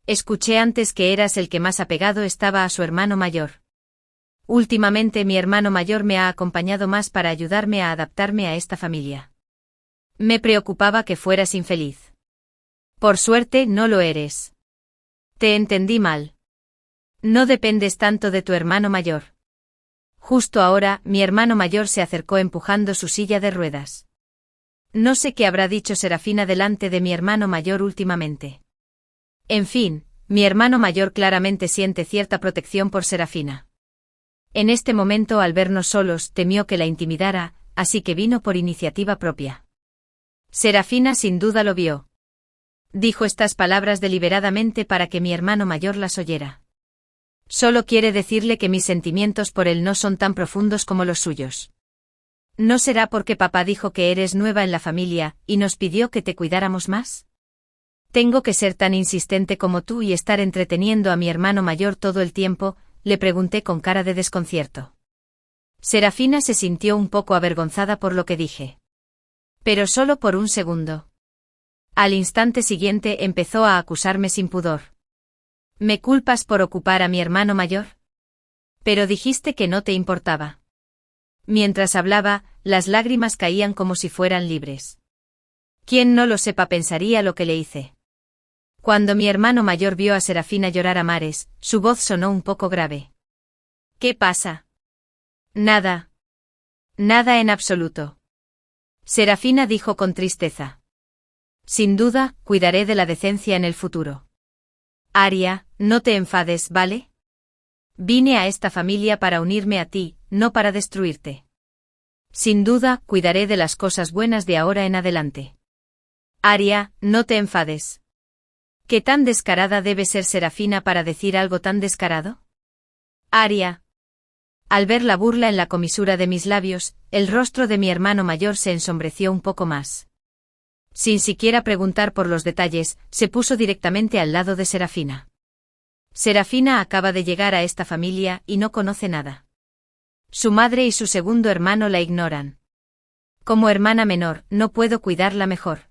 Escuché antes que eras el que más apegado estaba a su hermano mayor. Últimamente mi hermano mayor me ha acompañado más para ayudarme a adaptarme a esta familia. Me preocupaba que fueras infeliz. Por suerte no lo eres. Te entendí mal. No dependes tanto de tu hermano mayor. Justo ahora, mi hermano mayor se acercó empujando su silla de ruedas. No sé qué habrá dicho Serafina delante de mi hermano mayor últimamente. En fin, mi hermano mayor claramente siente cierta protección por Serafina. En este momento, al vernos solos, temió que la intimidara, así que vino por iniciativa propia. Serafina sin duda lo vio. Dijo estas palabras deliberadamente para que mi hermano mayor las oyera. Solo quiere decirle que mis sentimientos por él no son tan profundos como los suyos. ¿No será porque papá dijo que eres nueva en la familia y nos pidió que te cuidáramos más? ¿Tengo que ser tan insistente como tú y estar entreteniendo a mi hermano mayor todo el tiempo?, le pregunté con cara de desconcierto. Serafina se sintió un poco avergonzada por lo que dije. Pero solo por un segundo. Al instante siguiente empezó a acusarme sin pudor. ¿Me culpas por ocupar a mi hermano mayor? Pero dijiste que no te importaba. Mientras hablaba, las lágrimas caían como si fueran libres. Quien no lo sepa pensaría lo que le hice. Cuando mi hermano mayor vio a Serafina llorar a mares, su voz sonó un poco grave. ¿Qué pasa? Nada. Nada en absoluto. Serafina dijo con tristeza. Sin duda, cuidaré de la decencia en el futuro. Aria, no te enfades, ¿vale? Vine a esta familia para unirme a ti, no para destruirte. Sin duda, cuidaré de las cosas buenas de ahora en adelante. Aria, no te enfades. ¿Qué tan descarada debe ser Serafina para decir algo tan descarado? Aria. Al ver la burla en la comisura de mis labios, el rostro de mi hermano mayor se ensombreció un poco más. Sin siquiera preguntar por los detalles, se puso directamente al lado de Serafina. Serafina acaba de llegar a esta familia y no conoce nada. Su madre y su segundo hermano la ignoran. Como hermana menor, no puedo cuidarla mejor.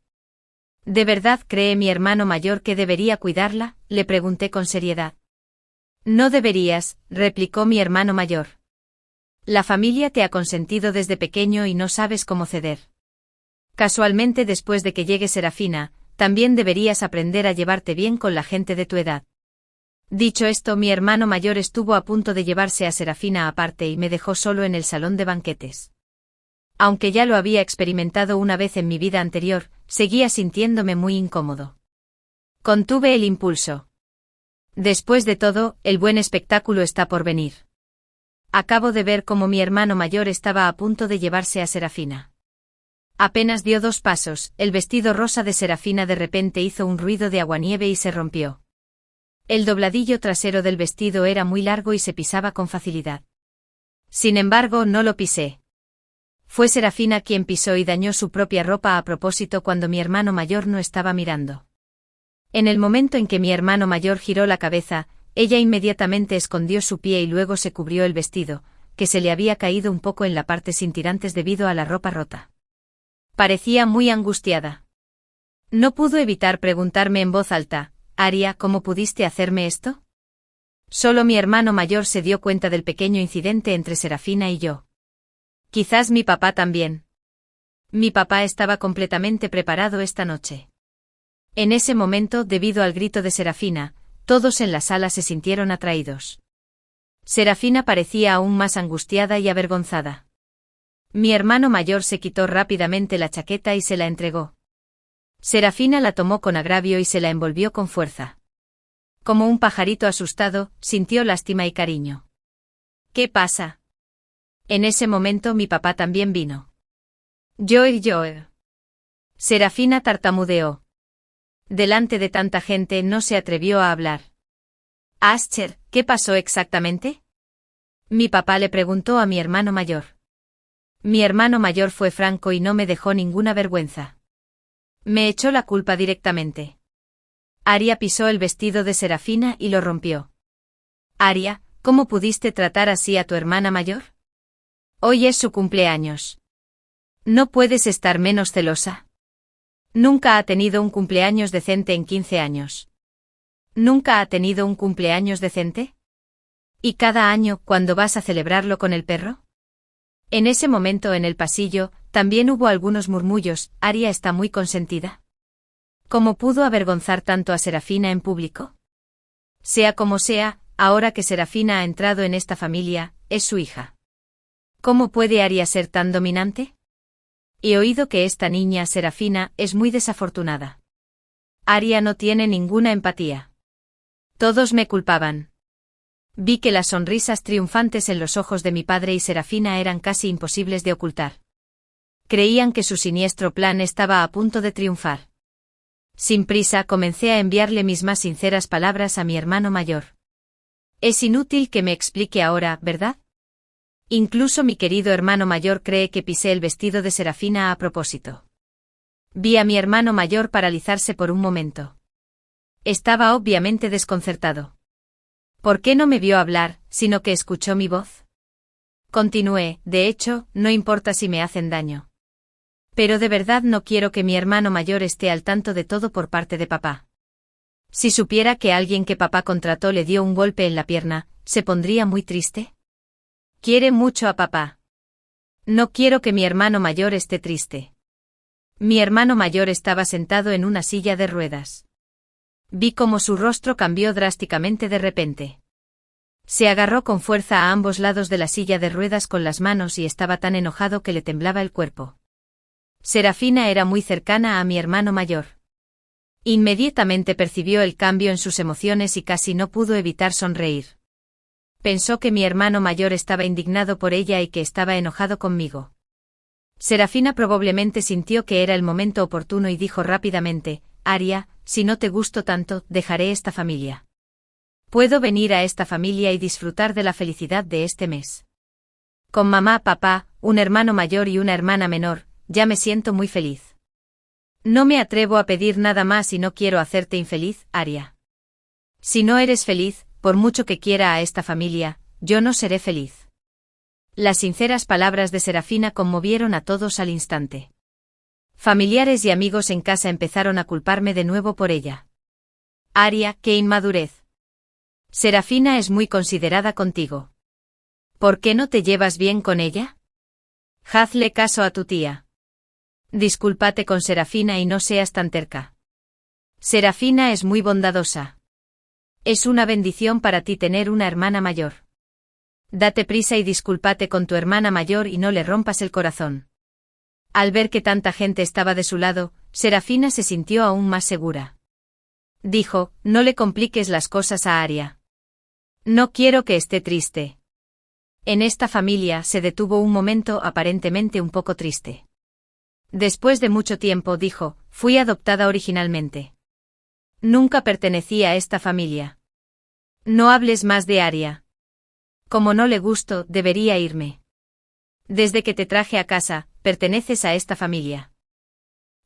¿De verdad cree mi hermano mayor que debería cuidarla?, le pregunté con seriedad. No deberías, replicó mi hermano mayor. La familia te ha consentido desde pequeño y no sabes cómo ceder. Casualmente, después de que llegue Serafina, también deberías aprender a llevarte bien con la gente de tu edad. Dicho esto, mi hermano mayor estuvo a punto de llevarse a Serafina aparte y me dejó solo en el salón de banquetes. Aunque ya lo había experimentado una vez en mi vida anterior, seguía sintiéndome muy incómodo. Contuve el impulso. Después de todo, el buen espectáculo está por venir. Acabo de ver cómo mi hermano mayor estaba a punto de llevarse a Serafina. Apenas dio 2 pasos, el vestido rosa de Serafina de repente hizo un ruido de aguanieve y se rompió. El dobladillo trasero del vestido era muy largo y se pisaba con facilidad. Sin embargo, no lo pisé. Fue Serafina quien pisó y dañó su propia ropa a propósito cuando mi hermano mayor no estaba mirando. En el momento en que mi hermano mayor giró la cabeza, ella inmediatamente escondió su pie y luego se cubrió el vestido, que se le había caído un poco en la parte sin tirantes debido a la ropa rota. Parecía muy angustiada. No pudo evitar preguntarme en voz alta: «Aria, ¿cómo pudiste hacerme esto?». Solo mi hermano mayor se dio cuenta del pequeño incidente entre Serafina y yo. Quizás mi papá también. Mi papá estaba completamente preparado esta noche. En ese momento, debido al grito de Serafina, todos en la sala se sintieron atraídos. Serafina parecía aún más angustiada y avergonzada. Mi hermano mayor se quitó rápidamente la chaqueta y se la entregó. Serafina la tomó con agravio y se la envolvió con fuerza. Como un pajarito asustado, sintió lástima y cariño. «¿Qué pasa?». En ese momento mi papá también vino. «Joe». Serafina tartamudeó. Delante de tanta gente no se atrevió a hablar. «Ascher, ¿qué pasó exactamente?». Mi papá le preguntó a mi hermano mayor. Mi hermano mayor fue franco y no me dejó ninguna vergüenza. Me echó la culpa directamente. Aria pisó el vestido de Serafina y lo rompió. «Aria, ¿cómo pudiste tratar así a tu hermana mayor? Hoy es su cumpleaños. ¿No puedes estar menos celosa? Nunca ha tenido un cumpleaños decente en 15 años. ¿Nunca ha tenido un cumpleaños decente? ¿Y cada año, cuando vas a celebrarlo con el perro?». En ese momento en el pasillo, también hubo algunos murmullos: «¿Aria está muy consentida? ¿Cómo pudo avergonzar tanto a Serafina en público?». Sea como sea, ahora que Serafina ha entrado en esta familia, es su hija. ¿Cómo puede Aria ser tan dominante? He oído que esta niña, Serafina, es muy desafortunada. Aria no tiene ninguna empatía. Todos me culpaban. Vi que las sonrisas triunfantes en los ojos de mi padre y Serafina eran casi imposibles de ocultar. Creían que su siniestro plan estaba a punto de triunfar. Sin prisa comencé a enviarle mis más sinceras palabras a mi hermano mayor. Es inútil que me explique ahora, ¿verdad? Incluso mi querido hermano mayor cree que pisé el vestido de Serafina a propósito. Vi a mi hermano mayor paralizarse por un momento. Estaba obviamente desconcertado. ¿Por qué no me vio hablar, sino que escuchó mi voz? Continué: «De hecho, no importa si me hacen daño. Pero de verdad no quiero que mi hermano mayor esté al tanto de todo por parte de papá. Si supiera que alguien que papá contrató le dio un golpe en la pierna, ¿se pondría muy triste? Quiere mucho a papá. No quiero que mi hermano mayor esté triste». Mi hermano mayor estaba sentado en una silla de ruedas. Vi cómo su rostro cambió drásticamente de repente. Se agarró con fuerza a ambos lados de la silla de ruedas con las manos y estaba tan enojado que le temblaba el cuerpo. Serafina era muy cercana a mi hermano mayor. Inmediatamente percibió el cambio en sus emociones y casi no pudo evitar sonreír. Pensó que mi hermano mayor estaba indignado por ella y que estaba enojado conmigo. Serafina probablemente sintió que era el momento oportuno y dijo rápidamente: «Aria, si no te gusto tanto, dejaré esta familia. Puedo venir a esta familia y disfrutar de la felicidad de este mes. Con mamá, papá, un hermano mayor y una hermana menor, ya me siento muy feliz. No me atrevo a pedir nada más y no quiero hacerte infeliz, Aria. Si no eres feliz, por mucho que quiera a esta familia, yo no seré feliz». Las sinceras palabras de Serafina conmovieron a todos al instante. Familiares y amigos en casa empezaron a culparme de nuevo por ella. «Aria, qué inmadurez. Serafina es muy considerada contigo. ¿Por qué no te llevas bien con ella? Hazle caso a tu tía. Discúlpate con Serafina y no seas tan terca. Serafina es muy bondadosa. Es una bendición para ti tener una hermana mayor. Date prisa y discúlpate con tu hermana mayor y no le rompas el corazón». Al ver que tanta gente estaba de su lado, Serafina se sintió aún más segura. Dijo, no le compliques las cosas a Aria. No quiero que esté triste. En esta familia se detuvo un momento aparentemente un poco triste. Después de mucho tiempo dijo, fui adoptada originalmente. Nunca pertenecí a esta familia. No hables más de Aria. Como no le gusto, debería irme. Desde que te traje a casa, perteneces a esta familia.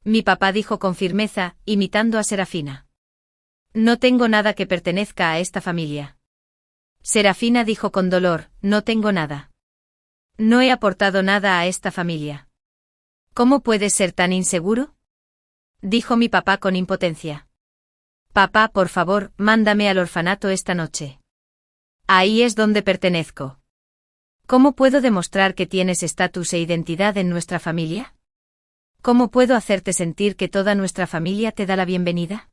Mi papá dijo con firmeza, imitando a Serafina. No tengo nada que pertenezca a esta familia. Serafina dijo con dolor, no tengo nada. No he aportado nada a esta familia. ¿Cómo puedes ser tan inseguro? Dijo mi papá con impotencia. Papá, por favor, mándame al orfanato esta noche. Ahí es donde pertenezco. ¿Cómo puedo demostrar que tienes estatus e identidad en nuestra familia? ¿Cómo puedo hacerte sentir que toda nuestra familia te da la bienvenida?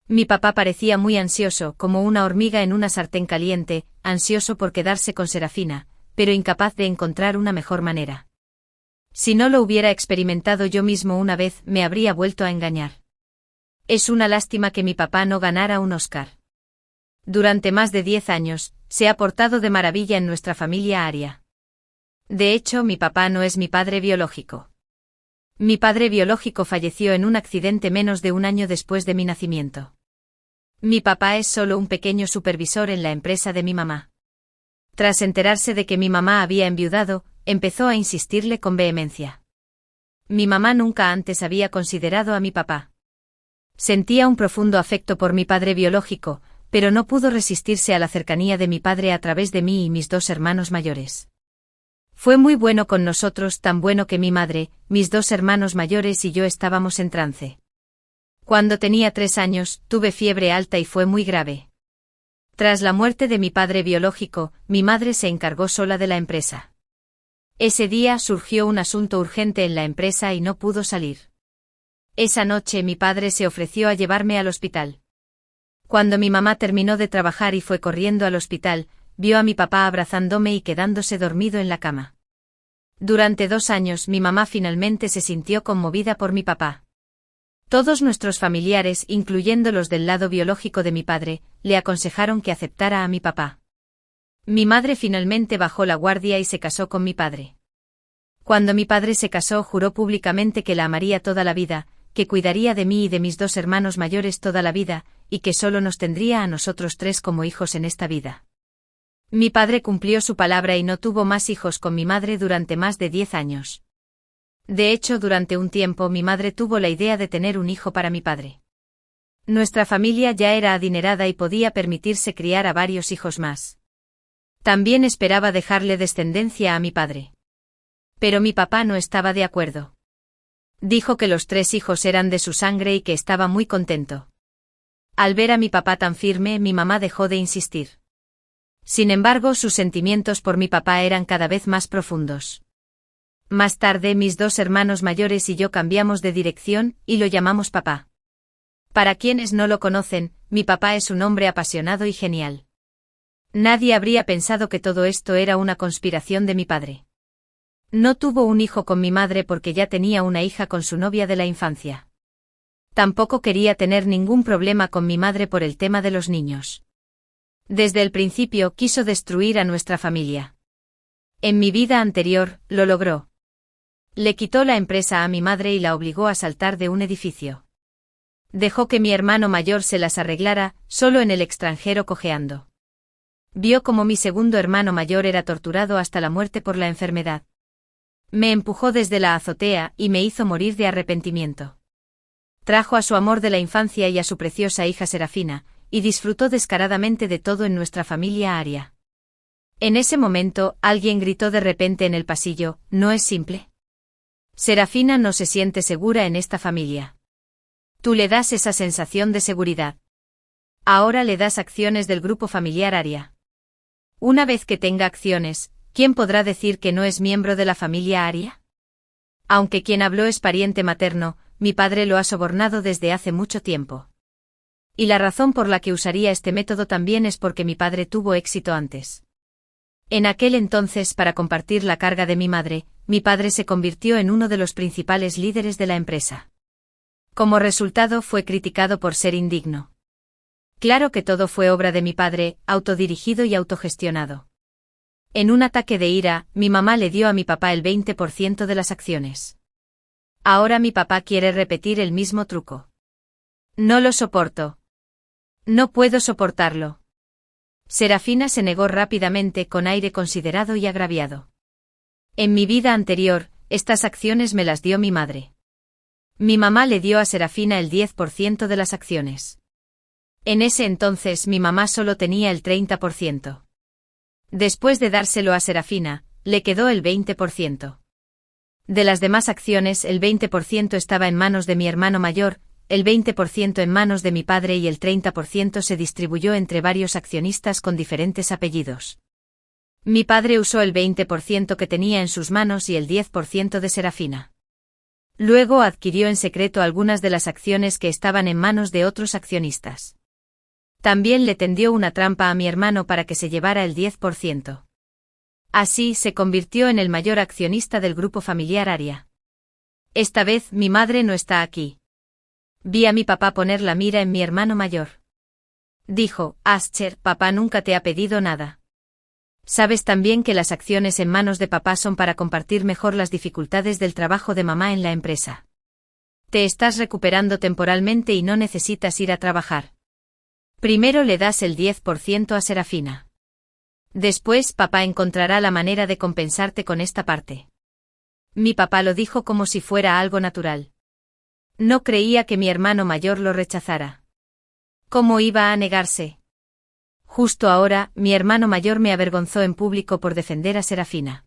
Mi papá parecía muy ansioso, como una hormiga en una sartén caliente, ansioso por quedarse con Serafina, pero incapaz de encontrar una mejor manera. Si no lo hubiera experimentado yo mismo una vez, me habría vuelto a engañar. Es una lástima que mi papá no ganara un Oscar. Durante más de 10 años, se ha portado de maravilla en nuestra familia Aria. De hecho, mi papá no es mi padre biológico. Mi padre biológico falleció en un accidente menos de un año después de mi nacimiento. Mi papá es solo un pequeño supervisor en la empresa de mi mamá. Tras enterarse de que mi mamá había enviudado, empezó a insistirle con vehemencia. Mi mamá nunca antes había considerado a mi papá. Sentía un profundo afecto por mi padre biológico, pero no pudo resistirse a la cercanía de mi padre a través de mí y mis 2 hermanos mayores. Fue muy bueno con nosotros, tan bueno que mi madre, mis 2 hermanos mayores y yo estábamos en trance. Cuando tenía 3 años, tuve fiebre alta y fue muy grave. Tras la muerte de mi padre biológico, mi madre se encargó sola de la empresa. Ese día surgió un asunto urgente en la empresa y no pudo salir. Esa noche mi padre se ofreció a llevarme al hospital. Cuando mi mamá terminó de trabajar y fue corriendo al hospital, vio a mi papá abrazándome y quedándose dormido en la cama. Durante 2 años mi mamá finalmente se sintió conmovida por mi papá. Todos nuestros familiares, incluyendo los del lado biológico de mi padre, le aconsejaron que aceptara a mi papá. Mi madre finalmente bajó la guardia y se casó con mi padre. Cuando mi padre se casó, juró públicamente que la amaría toda la vida, que cuidaría de mí y de mis 2 hermanos mayores toda la vida, y que solo nos tendría a nosotros 3 como hijos en esta vida. Mi padre cumplió su palabra y no tuvo más hijos con mi madre durante más de 10 años. De hecho, durante un tiempo mi madre tuvo la idea de tener un hijo para mi padre. Nuestra familia ya era adinerada y podía permitirse criar a varios hijos más. También esperaba dejarle descendencia a mi padre. Pero mi papá no estaba de acuerdo. Dijo que los 3 hijos eran de su sangre y que estaba muy contento. Al ver a mi papá tan firme, mi mamá dejó de insistir. Sin embargo, sus sentimientos por mi papá eran cada vez más profundos. Más tarde, mis 2 hermanos mayores y yo cambiamos de dirección y lo llamamos papá. Para quienes no lo conocen, mi papá es un hombre apasionado y genial. Nadie habría pensado que todo esto era una conspiración de mi padre. No tuvo un hijo con mi madre porque ya tenía una hija con su novia de la infancia. Tampoco quería tener ningún problema con mi madre por el tema de los niños. Desde el principio quiso destruir a nuestra familia. En mi vida anterior, lo logró. Le quitó la empresa a mi madre y la obligó a saltar de un edificio. Dejó que mi hermano mayor se las arreglara, solo en el extranjero cojeando. Vio cómo mi segundo hermano mayor era torturado hasta la muerte por la enfermedad. Me empujó desde la azotea y me hizo morir de arrepentimiento. Trajo a su amor de la infancia y a su preciosa hija Serafina, y disfrutó descaradamente de todo en nuestra familia Aria. En ese momento, alguien gritó de repente en el pasillo, ¿no es simple? Serafina no se siente segura en esta familia. Tú le das esa sensación de seguridad. Ahora le das acciones del grupo familiar Aria. Una vez que tenga acciones, ¿quién podrá decir que no es miembro de la familia Aria? Aunque quien habló es pariente materno, mi padre lo ha sobornado desde hace mucho tiempo. Y la razón por la que usaría este método también es porque mi padre tuvo éxito antes. En aquel entonces, para compartir la carga de mi madre, mi padre se convirtió en uno de los principales líderes de la empresa. Como resultado fue criticado por ser indigno. Claro que todo fue obra de mi padre, autodirigido y autogestionado. En un ataque de ira, mi mamá le dio a mi papá el 20% de las acciones. Ahora mi papá quiere repetir el mismo truco. No lo soporto. No puedo soportarlo. Serafina se negó rápidamente con aire considerado y agraviado. En mi vida anterior, estas acciones me las dio mi madre. Mi mamá le dio a Serafina el 10% de las acciones. En ese entonces mi mamá solo tenía el 30%. Después de dárselo a Serafina, le quedó el 20%. De las demás acciones el 20% estaba en manos de mi hermano mayor, el 20% en manos de mi padre y el 30% se distribuyó entre varios accionistas con diferentes apellidos. Mi padre usó el 20% que tenía en sus manos y el 10% de Serafina. Luego adquirió en secreto algunas de las acciones que estaban en manos de otros accionistas. También le tendió una trampa a mi hermano para que se llevara el 10%. Así se convirtió en el mayor accionista del grupo familiar Aria. Esta vez mi madre no está aquí. Vi a mi papá poner la mira en mi hermano mayor. Dijo, Ascher, papá nunca te ha pedido nada. Sabes también que las acciones en manos de papá son para compartir mejor las dificultades del trabajo de mamá en la empresa. Te estás recuperando temporalmente y no necesitas ir a trabajar. Primero le das el 10% a Serafina. Después papá encontrará la manera de compensarte con esta parte. Mi papá lo dijo como si fuera algo natural. No creía que mi hermano mayor lo rechazara. ¿Cómo iba a negarse? Justo ahora, mi hermano mayor me avergonzó en público por defender a Serafina.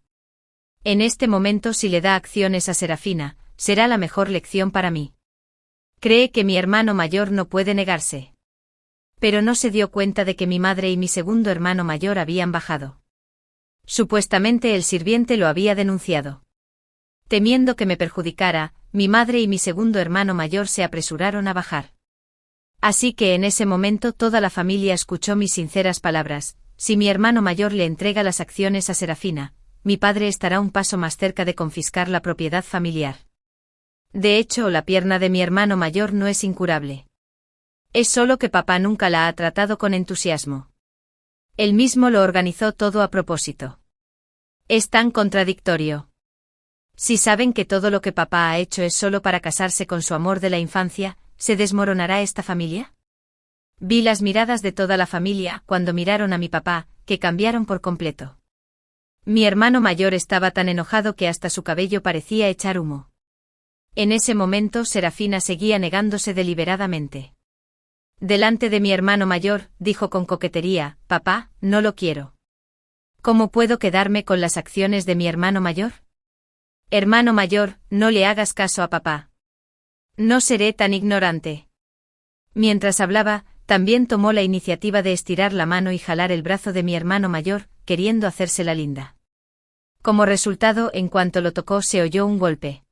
En este momento si le da acciones a Serafina, será la mejor lección para mí. Cree que mi hermano mayor no puede negarse. Pero no se dio cuenta de que mi madre y mi segundo hermano mayor habían bajado. Supuestamente el sirviente lo había denunciado. Temiendo que me perjudicara, mi madre y mi segundo hermano mayor se apresuraron a bajar. Así que en ese momento toda la familia escuchó mis sinceras palabras: si mi hermano mayor le entrega las acciones a Serafina, mi padre estará un paso más cerca de confiscar la propiedad familiar. De hecho, la pierna de mi hermano mayor no es incurable. Es solo que papá nunca la ha tratado con entusiasmo. Él mismo lo organizó todo a propósito. Es tan contradictorio. Si saben que todo lo que papá ha hecho es solo para casarse con su amor de la infancia, ¿se desmoronará esta familia? Vi las miradas de toda la familia cuando miraron a mi papá, que cambiaron por completo. Mi hermano mayor estaba tan enojado que hasta su cabello parecía echar humo. En ese momento Serafina seguía negándose deliberadamente. Delante de mi hermano mayor, dijo con coquetería: papá, no lo quiero. ¿Cómo puedo quedarme con las acciones de mi hermano mayor? Hermano mayor, no le hagas caso a papá. No seré tan ignorante. Mientras hablaba, también tomó la iniciativa de estirar la mano y jalar el brazo de mi hermano mayor, queriendo hacérsela linda. Como resultado, en cuanto lo tocó se oyó un golpe.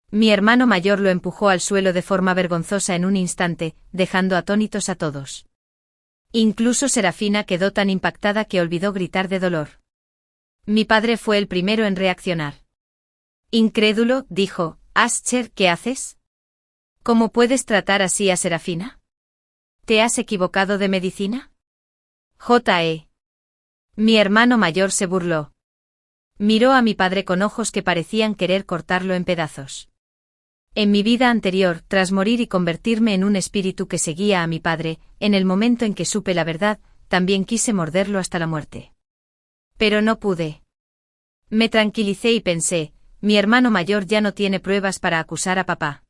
Mi hermano mayor lo empujó al suelo de forma vergonzosa en un instante, dejando atónitos a todos. Incluso Serafina quedó tan impactada que olvidó gritar de dolor. Mi padre fue el primero en reaccionar. Incrédulo, dijo: Ascher, ¿qué haces? ¿Cómo puedes tratar así a Serafina? ¿Te has equivocado de medicina? J.E. Mi hermano mayor se burló. Miró a mi padre con ojos que parecían querer cortarlo en pedazos. En mi vida anterior, tras morir y convertirme en un espíritu que seguía a mi padre, en el momento en que supe la verdad, también quise morderlo hasta la muerte. Pero no pude. Me tranquilicé y pensé: mi hermano mayor ya no tiene pruebas para acusar a papá.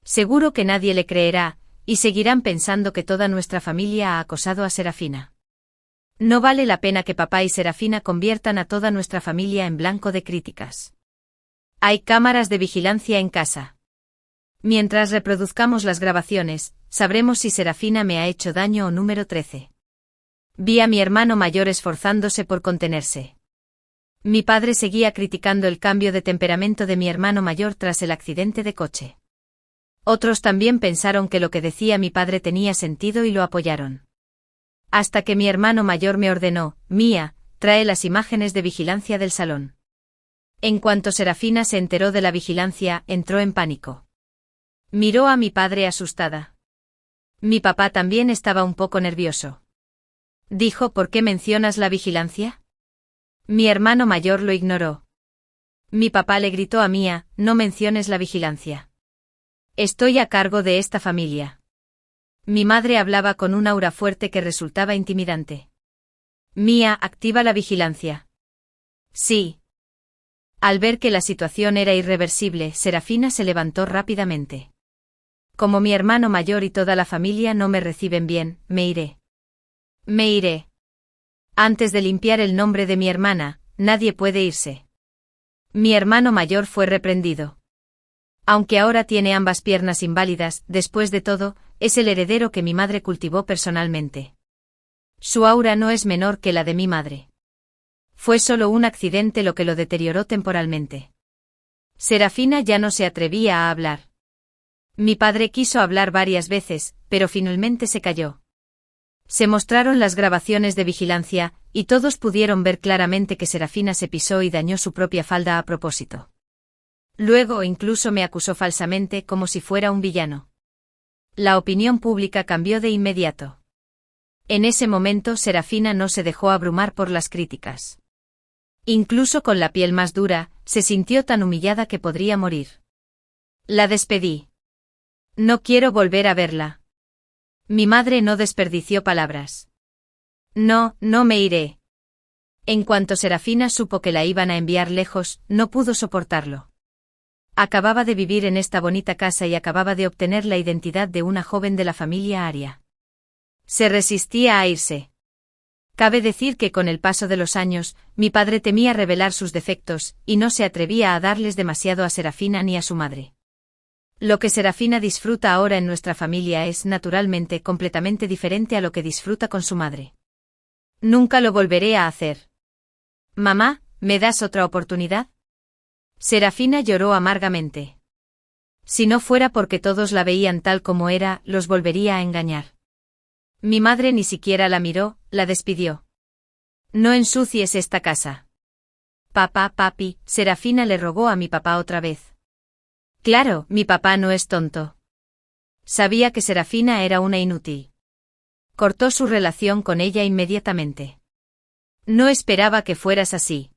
Seguro que nadie le creerá, y seguirán pensando que toda nuestra familia ha acosado a Serafina. No vale la pena que papá y Serafina conviertan a toda nuestra familia en blanco de críticas. Hay cámaras de vigilancia en casa. Mientras reproduzcamos las grabaciones, sabremos si Serafina me ha hecho daño o número 13. Vi a mi hermano mayor esforzándose por contenerse. Mi padre seguía criticando el cambio de temperamento de mi hermano mayor tras el accidente de coche. Otros también pensaron que lo que decía mi padre tenía sentido y lo apoyaron. Hasta que mi hermano mayor me ordenó: Mía, trae las imágenes de vigilancia del salón. En cuanto Serafina se enteró de la vigilancia, entró en pánico. Miró a mi padre asustada. Mi papá también estaba un poco nervioso. Dijo: ¿por qué mencionas la vigilancia? Mi hermano mayor lo ignoró. Mi papá le gritó a Mía: no menciones la vigilancia. Estoy a cargo de esta familia. Mi madre hablaba con un aura fuerte que resultaba intimidante. Mía, activa la vigilancia. Sí. Al ver que la situación era irreversible, Serafina se levantó rápidamente. Como mi hermano mayor y toda la familia no me reciben bien, me iré. Me iré. Antes de limpiar el nombre de mi hermana, nadie puede irse. Mi hermano mayor fue reprendido. Aunque ahora tiene ambas piernas inválidas, después de todo, es el heredero que mi madre cultivó personalmente. Su aura no es menor que la de mi madre. Fue solo un accidente lo que lo deterioró temporalmente. Serafina ya no se atrevía a hablar. Mi padre quiso hablar varias veces, pero finalmente se calló. Se mostraron las grabaciones de vigilancia, y todos pudieron ver claramente que Serafina se pisó y dañó su propia falda a propósito. Luego incluso me acusó falsamente como si fuera un villano. La opinión pública cambió de inmediato. En ese momento Serafina no se dejó abrumar por las críticas. Incluso con la piel más dura, se sintió tan humillada que podría morir. La despedí. No quiero volver a verla. Mi madre no desperdició palabras. No, no me iré. En cuanto Serafina supo que la iban a enviar lejos, no pudo soportarlo. Acababa de vivir en esta bonita casa y acababa de obtener la identidad de una joven de la familia Aria. Se resistía a irse. Cabe decir que con el paso de los años, mi padre temía revelar sus defectos, y no se atrevía a darles demasiado a Serafina ni a su madre. Lo que Serafina disfruta ahora en nuestra familia es, naturalmente, completamente diferente a lo que disfruta con su madre. Nunca lo volveré a hacer. Mamá, ¿me das otra oportunidad? Serafina lloró amargamente. Si no fuera porque todos la veían tal como era, los volvería a engañar. Mi madre ni siquiera la miró, la despidió. No ensucies esta casa. Papá, papi, Serafina le rogó a mi papá otra vez. Claro, mi papá no es tonto. Sabía que Serafina era una inútil. Cortó su relación con ella inmediatamente. No esperaba que fueras así.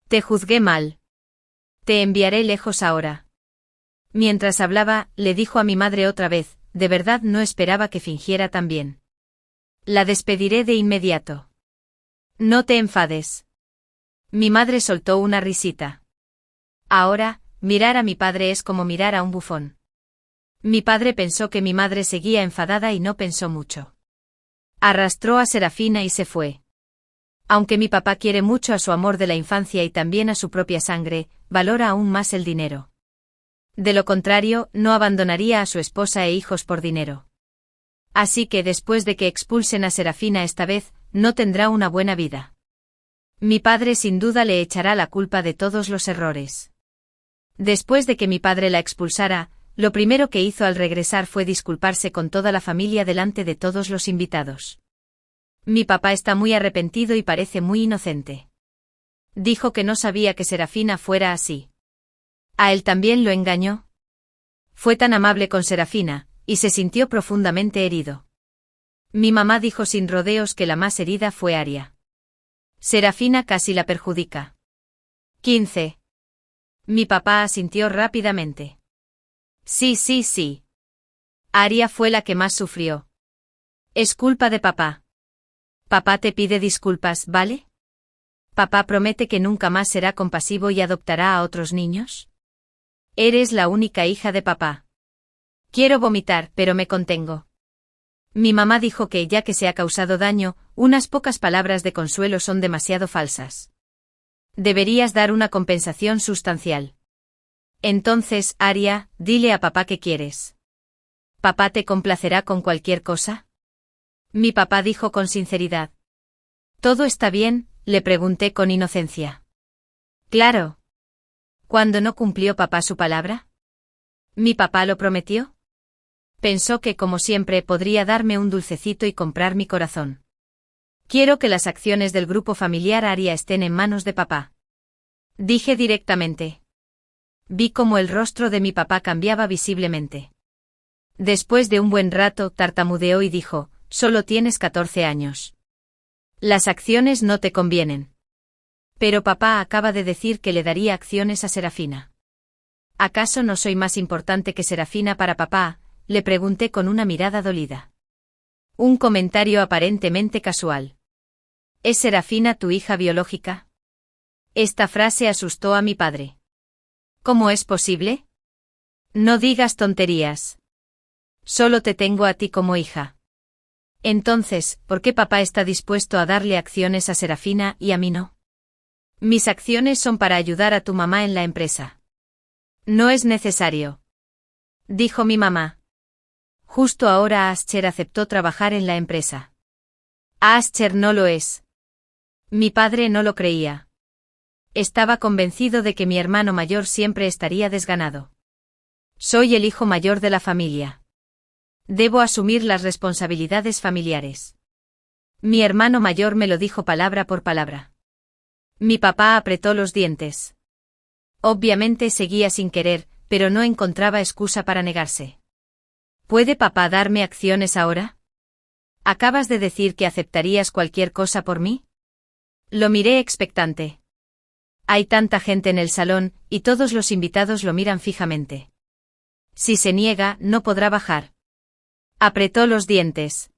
Te juzgué mal. Te enviaré lejos ahora. Mientras hablaba, le dijo a mi madre otra vez: de verdad no esperaba que fingiera tan bien. La despediré de inmediato. No te enfades. Mi madre soltó una risita. Ahora, mirar a mi padre es como mirar a un bufón. Mi padre pensó que mi madre seguía enfadada y no pensó mucho. Arrastró a Serafina y se fue. Aunque mi papá quiere mucho a su amor de la infancia y también a su propia sangre, valora aún más el dinero. De lo contrario, no abandonaría a su esposa e hijos por dinero. Así que después de que expulsen a Serafina esta vez, no tendrá una buena vida. Mi padre sin duda le echará la culpa de todos los errores. Después de que mi padre la expulsara, lo primero que hizo al regresar fue disculparse con toda la familia delante de todos los invitados. Mi papá está muy arrepentido y parece muy inocente. Dijo que no sabía que Serafina fuera así. ¿A él también lo engañó? Fue tan amable con Serafina, y se sintió profundamente herido. Mi mamá dijo sin rodeos que la más herida fue Aria. Serafina casi la perjudica. 15. Mi papá asintió rápidamente. Sí, sí, sí. Aria fue la que más sufrió. Es culpa de papá. Papá te pide disculpas, ¿vale? Papá promete que nunca más será compasivo y adoptará a otros niños. Eres la única hija de papá. Quiero vomitar, pero me contengo. Mi mamá dijo que ya que se ha causado daño, unas pocas palabras de consuelo son demasiado falsas. Deberías dar una compensación sustancial. Entonces, Aria, dile a papá que quieres. ¿Papá te complacerá con cualquier cosa? Mi papá dijo con sinceridad. ¿Todo está bien?, le pregunté con inocencia. Claro. ¿Cuándo no cumplió papá su palabra? ¿Mi papá lo prometió? Pensó que, como siempre, podría darme un dulcecito y comprar mi corazón. Quiero que las acciones del grupo familiar Aria estén en manos de papá. Dije directamente. Vi cómo el rostro de mi papá cambiaba visiblemente. Después de un buen rato, tartamudeó y dijo, solo tienes 14 años. Las acciones no te convienen. Pero papá acaba de decir que le daría acciones a Serafina. ¿Acaso no soy más importante que Serafina para papá? Le pregunté con una mirada dolida. Un comentario aparentemente casual. ¿Es Serafina tu hija biológica? Esta frase asustó a mi padre. ¿Cómo es posible? No digas tonterías. Solo te tengo a ti como hija. Entonces, ¿por qué papá está dispuesto a darle acciones a Serafina y a mí no? Mis acciones son para ayudar a tu mamá en la empresa. No es necesario. Dijo mi mamá. Justo ahora Ascher aceptó trabajar en la empresa. Ascher no lo es. Mi padre no lo creía. Estaba convencido de que mi hermano mayor siempre estaría desganado. Soy el hijo mayor de la familia. Debo asumir las responsabilidades familiares. Mi hermano mayor me lo dijo palabra por palabra. Mi papá apretó los dientes. Obviamente seguía sin querer, pero no encontraba excusa para negarse. ¿Puede papá darme acciones ahora? ¿Acabas de decir que aceptarías cualquier cosa por mí? Lo miré expectante. Hay tanta gente en el salón, y todos los invitados lo miran fijamente. Si se niega, no podrá bajar. Apretó los dientes.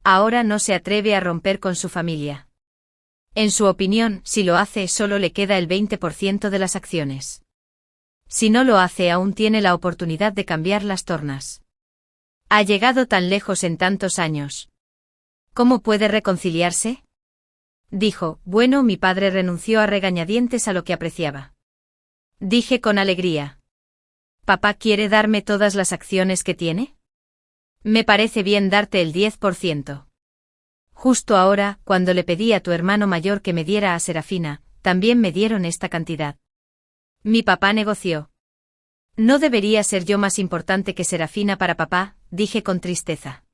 Ahora no se atreve a romper con su familia. En su opinión, si lo hace, solo le queda el 20% de las acciones. Si no lo hace, aún tiene la oportunidad de cambiar las tornas. Ha llegado tan lejos en tantos años. ¿Cómo puede reconciliarse? Dijo, bueno, mi padre renunció a regañadientes a lo que apreciaba. Dije con alegría. ¿Papá quiere darme todas las acciones que tiene? Me parece bien darte el 10%. Justo ahora, cuando le pedí a tu hermano mayor que me diera a Serafina, también me dieron esta cantidad. Mi papá negoció. No debería ser yo más importante que Serafina para papá, dije con tristeza.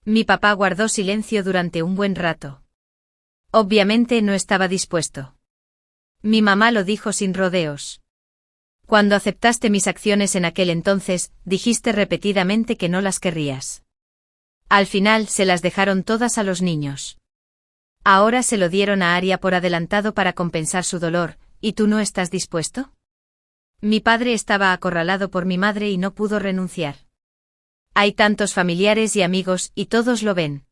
Mi papá guardó silencio durante un buen rato. Obviamente no estaba dispuesto. Mi mamá lo dijo sin rodeos. Cuando aceptaste mis acciones en aquel entonces, dijiste repetidamente que no las querrías. Al final se las dejaron todas a los niños. Ahora se lo dieron a Aria por adelantado para compensar su dolor, ¿y tú no estás dispuesto? Mi padre estaba acorralado por mi madre y no pudo renunciar. Hay tantos familiares y amigos y todos lo ven.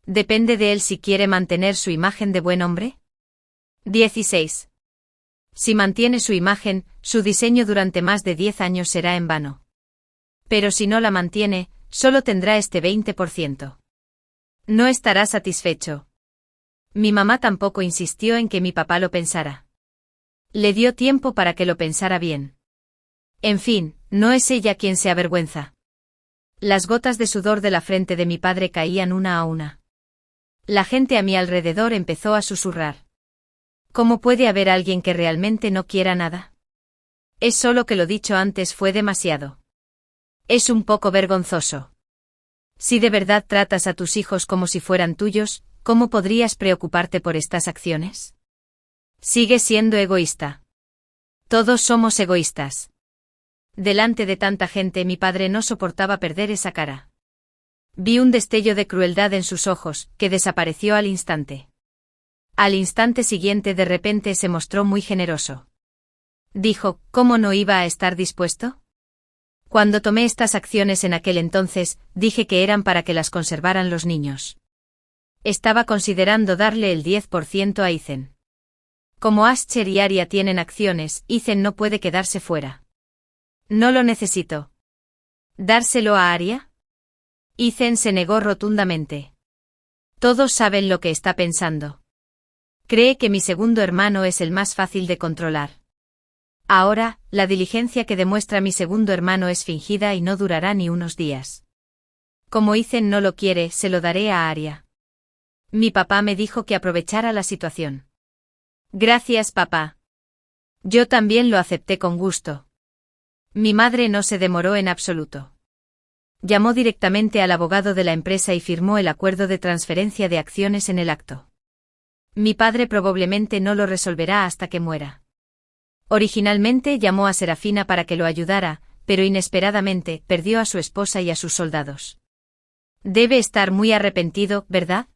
¿Depende de él si quiere mantener su imagen de buen hombre? 16. Si mantiene su imagen, su diseño durante más de 10 años será en vano. Pero si no la mantiene, solo tendrá este 20%. No estará satisfecho. Mi mamá tampoco insistió en que mi papá lo pensara. Le dio tiempo para que lo pensara bien. En fin, no es ella quien se avergüenza. Las gotas de sudor de la frente de mi padre caían una a una. La gente a mi alrededor empezó a susurrar. ¿Cómo puede haber alguien que realmente no quiera nada? Es solo que lo dicho antes fue demasiado. Es un poco vergonzoso. Si de verdad tratas a tus hijos como si fueran tuyos, ¿cómo podrías preocuparte por estas acciones? Sigues siendo egoísta. Todos somos egoístas. Delante de tanta gente mi padre no soportaba perder esa cara. Vi un destello de crueldad en sus ojos, que desapareció al instante. Al instante siguiente de repente se mostró muy generoso. Dijo, ¿cómo no iba a estar dispuesto? Cuando tomé estas acciones en aquel entonces, dije que eran para que las conservaran los niños. Estaba considerando darle el 10% a Ethan. Como Ascher y Aria tienen acciones, Ethan no puede quedarse fuera. No lo necesito. ¿Dárselo a Aria? Ethan se negó rotundamente. Todos saben lo que está pensando. Cree que mi segundo hermano es el más fácil de controlar. Ahora, la diligencia que demuestra mi segundo hermano es fingida y no durará ni unos días. Como Ethan no lo quiere, se lo daré a Aria. Mi papá me dijo que aprovechara la situación. Gracias, papá. Yo también lo acepté con gusto. Mi madre no se demoró en absoluto. Llamó directamente al abogado de la empresa y firmó el acuerdo de transferencia de acciones en el acto. Mi padre probablemente no lo resolverá hasta que muera. Originalmente llamó a Serafina para que lo ayudara, pero inesperadamente perdió a su esposa y a sus soldados. Debe estar muy arrepentido, ¿verdad?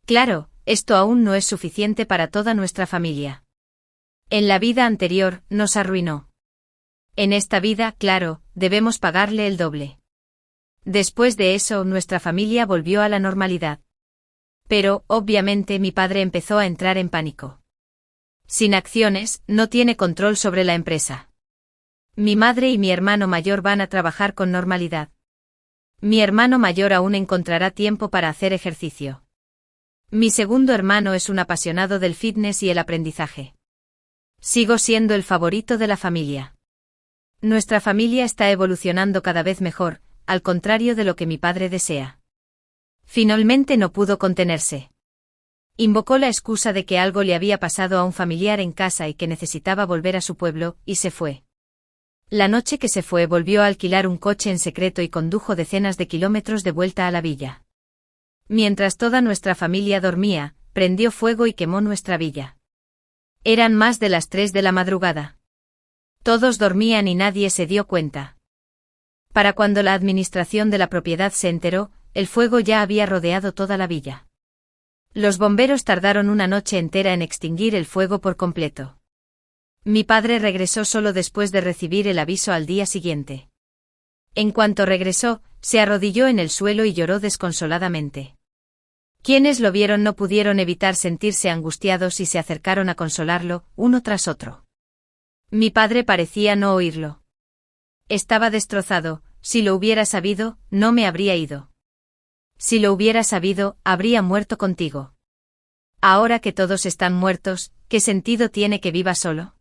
Claro, esto aún no es suficiente para toda nuestra familia. En la vida anterior, nos arruinó. En esta vida, claro, debemos pagarle el doble. Después de eso, nuestra familia volvió a la normalidad. Pero, obviamente, mi padre empezó a entrar en pánico. Sin acciones, no tiene control sobre la empresa. Mi madre y mi hermano mayor van a trabajar con normalidad. Mi hermano mayor aún encontrará tiempo para hacer ejercicio. Mi segundo hermano es un apasionado del fitness y el aprendizaje. Sigo siendo el favorito de la familia. Nuestra familia está evolucionando cada vez mejor, al contrario de lo que mi padre desea. Finalmente no pudo contenerse. Invocó la excusa de que algo le había pasado a un familiar en casa y que necesitaba volver a su pueblo, y se fue. La noche que se fue volvió a alquilar un coche en secreto y condujo decenas de kilómetros de vuelta a la villa. Mientras toda nuestra familia dormía, prendió fuego y quemó nuestra villa. Eran más de las 3 de la madrugada. Todos dormían y nadie se dio cuenta. Para cuando la administración de la propiedad se enteró, el fuego ya había rodeado toda la villa. Los bomberos tardaron una noche entera en extinguir el fuego por completo. Mi padre regresó solo después de recibir el aviso al día siguiente. En cuanto regresó, se arrodilló en el suelo y lloró desconsoladamente. Quienes lo vieron no pudieron evitar sentirse angustiados y se acercaron a consolarlo, uno tras otro. Mi padre parecía no oírlo. Estaba destrozado, si lo hubiera sabido, no me habría ido. Si lo hubiera sabido, habría muerto contigo. Ahora que todos están muertos, ¿qué sentido tiene que viva solo?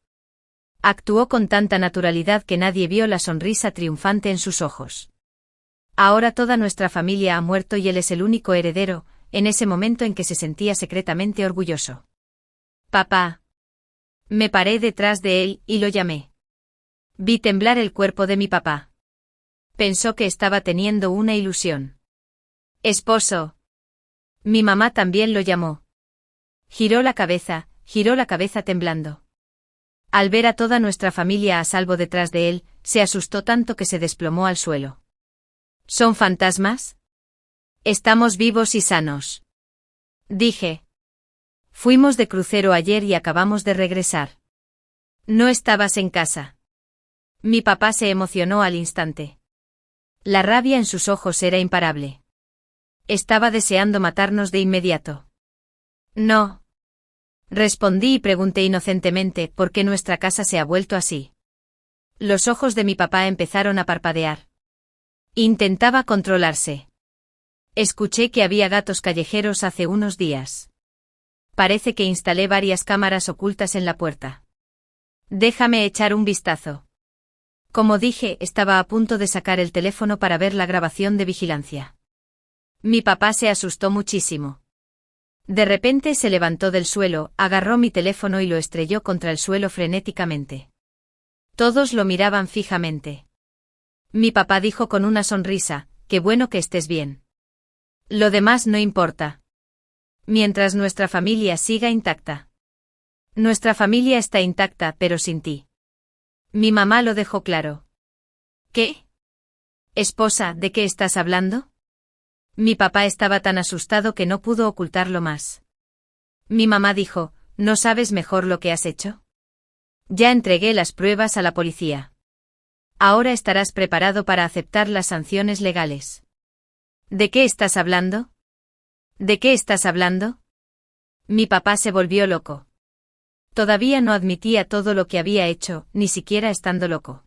Actuó con tanta naturalidad que nadie vio la sonrisa triunfante en sus ojos. Ahora toda nuestra familia ha muerto y él es el único heredero, en ese momento en que se sentía secretamente orgulloso. Papá. Me paré detrás de él y lo llamé. Vi temblar el cuerpo de mi papá. Pensó que estaba teniendo una ilusión. Esposo. Mi mamá también lo llamó. Giró la cabeza temblando. Al ver a toda nuestra familia a salvo detrás de él, se asustó tanto que se desplomó al suelo. ¿Son fantasmas? Estamos vivos y sanos. Dije. Fuimos de crucero ayer y acabamos de regresar. No estabas en casa. Mi papá se emocionó al instante. La rabia en sus ojos era imparable. Estaba deseando matarnos de inmediato. No. Respondí y pregunté inocentemente por qué nuestra casa se ha vuelto así. Los ojos de mi papá empezaron a parpadear. Intentaba controlarse. Escuché que había gatos callejeros hace unos días. Parece que instalé varias cámaras ocultas en la puerta. Déjame echar un vistazo. Como dije, estaba a punto de sacar el teléfono para ver la grabación de vigilancia. Mi papá se asustó muchísimo. De repente se levantó del suelo, agarró mi teléfono y lo estrelló contra el suelo frenéticamente. Todos lo miraban fijamente. Mi papá dijo con una sonrisa, qué bueno que estés bien. Lo demás no importa. Mientras nuestra familia siga intacta. Nuestra familia está intacta, pero sin ti. Mi mamá lo dejó claro. ¿Qué? Esposa, ¿de qué estás hablando? Mi papá estaba tan asustado que no pudo ocultarlo más. Mi mamá dijo, ¿no sabes mejor lo que has hecho? Ya entregué las pruebas a la policía. Ahora estarás preparado para aceptar las sanciones legales. ¿De qué estás hablando? ¿De qué estás hablando? Mi papá se volvió loco. Todavía no admitía todo lo que había hecho, ni siquiera estando loco.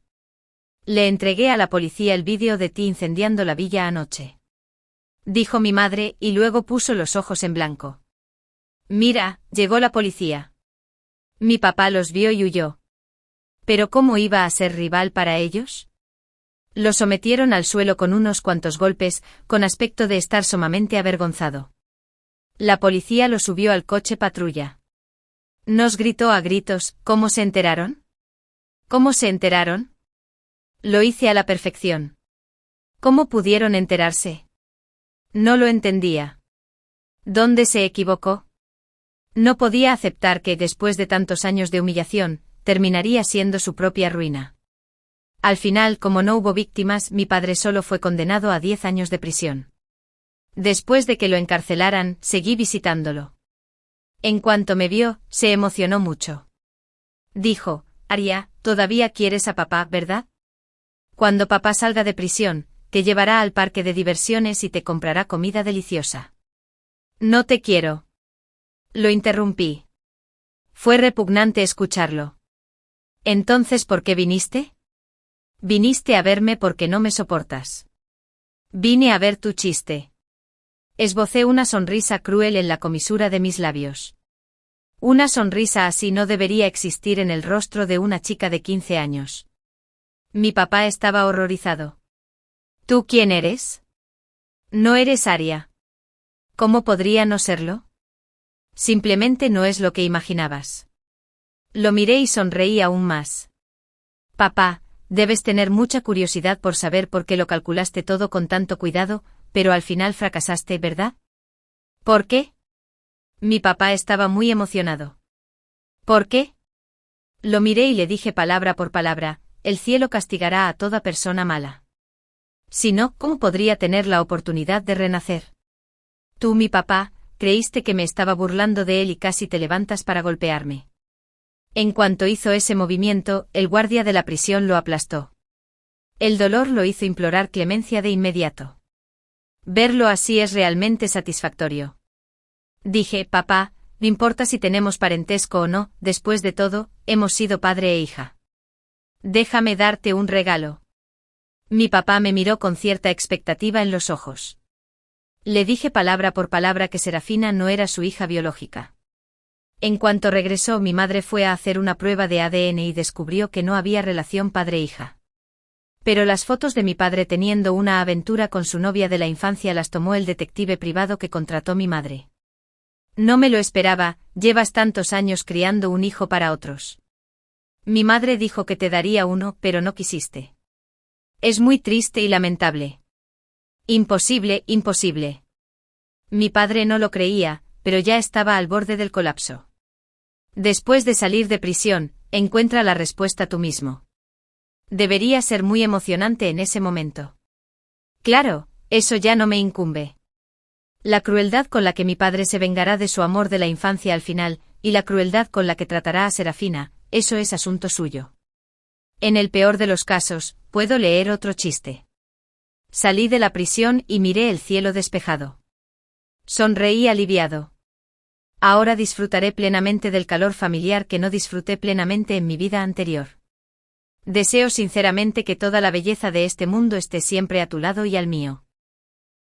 Le entregué a la policía el vídeo de ti incendiando la villa anoche. Dijo mi madre, y luego puso los ojos en blanco. Mira, llegó la policía. Mi papá los vio y huyó. ¿Pero cómo iba a ser rival para ellos? Lo sometieron al suelo con unos cuantos golpes, con aspecto de estar sumamente avergonzado. La policía lo subió al coche patrulla. Nos gritó a gritos, ¿cómo se enteraron? ¿Cómo se enteraron? Lo hice a la perfección. ¿Cómo pudieron enterarse? No lo entendía. ¿Dónde se equivocó? No podía aceptar que, después de tantos años de humillación, terminaría siendo su propia ruina. Al final, como no hubo víctimas, mi padre solo fue condenado a 10 años de prisión. Después de que lo encarcelaran, seguí visitándolo. En cuanto me vio, se emocionó mucho. Dijo: Aria, todavía quieres a papá, ¿verdad? Cuando papá salga de prisión, te llevará al parque de diversiones y te comprará comida deliciosa. No te quiero. Lo interrumpí. Fue repugnante escucharlo. Entonces, ¿por qué viniste? Viniste a verme porque no me soportas. Vine a ver tu chiste. Esbocé una sonrisa cruel en la comisura de mis labios. Una sonrisa así no debería existir en el rostro de una chica de 15 años. Mi papá estaba horrorizado. ¿Tú quién eres? No eres Aria. ¿Cómo podría no serlo? Simplemente no es lo que imaginabas. Lo miré y sonreí aún más. Papá, debes tener mucha curiosidad por saber por qué lo calculaste todo con tanto cuidado, pero al final fracasaste, ¿verdad? ¿Por qué? Mi papá estaba muy emocionado. ¿Por qué? Lo miré y le dije palabra por palabra: el cielo castigará a toda persona mala. Si no, ¿cómo podría tener la oportunidad de renacer? Tú, mi papá, creíste que me estaba burlando de él y casi te levantas para golpearme. En cuanto hizo ese movimiento, el guardia de la prisión lo aplastó. El dolor lo hizo implorar clemencia de inmediato. Verlo así es realmente satisfactorio. Dije: papá, no importa si tenemos parentesco o no, después de todo, hemos sido padre e hija. Déjame darte un regalo. Mi papá me miró con cierta expectativa en los ojos. Le dije palabra por palabra que Serafina no era su hija biológica. En cuanto regresó, mi madre fue a hacer una prueba de ADN y descubrió que no había relación padre-hija. Pero las fotos de mi padre teniendo una aventura con su novia de la infancia las tomó el detective privado que contrató mi madre. No me lo esperaba: llevas tantos años criando un hijo para otros. Mi madre dijo que te daría uno, pero no quisiste. Es muy triste y lamentable. Imposible, imposible. Mi padre no lo creía, pero ya estaba al borde del colapso. Después de salir de prisión, encuentra la respuesta tú mismo. Debería ser muy emocionante en ese momento. Claro, eso ya no me incumbe. La crueldad con la que mi padre se vengará de su amor de la infancia al final, y la crueldad con la que tratará a Serafina, eso es asunto suyo. En el peor de los casos, puedo leer otro chiste. Salí de la prisión y miré el cielo despejado. Sonreí aliviado. Ahora disfrutaré plenamente del calor familiar que no disfruté plenamente en mi vida anterior. Deseo sinceramente que toda la belleza de este mundo esté siempre a tu lado y al mío.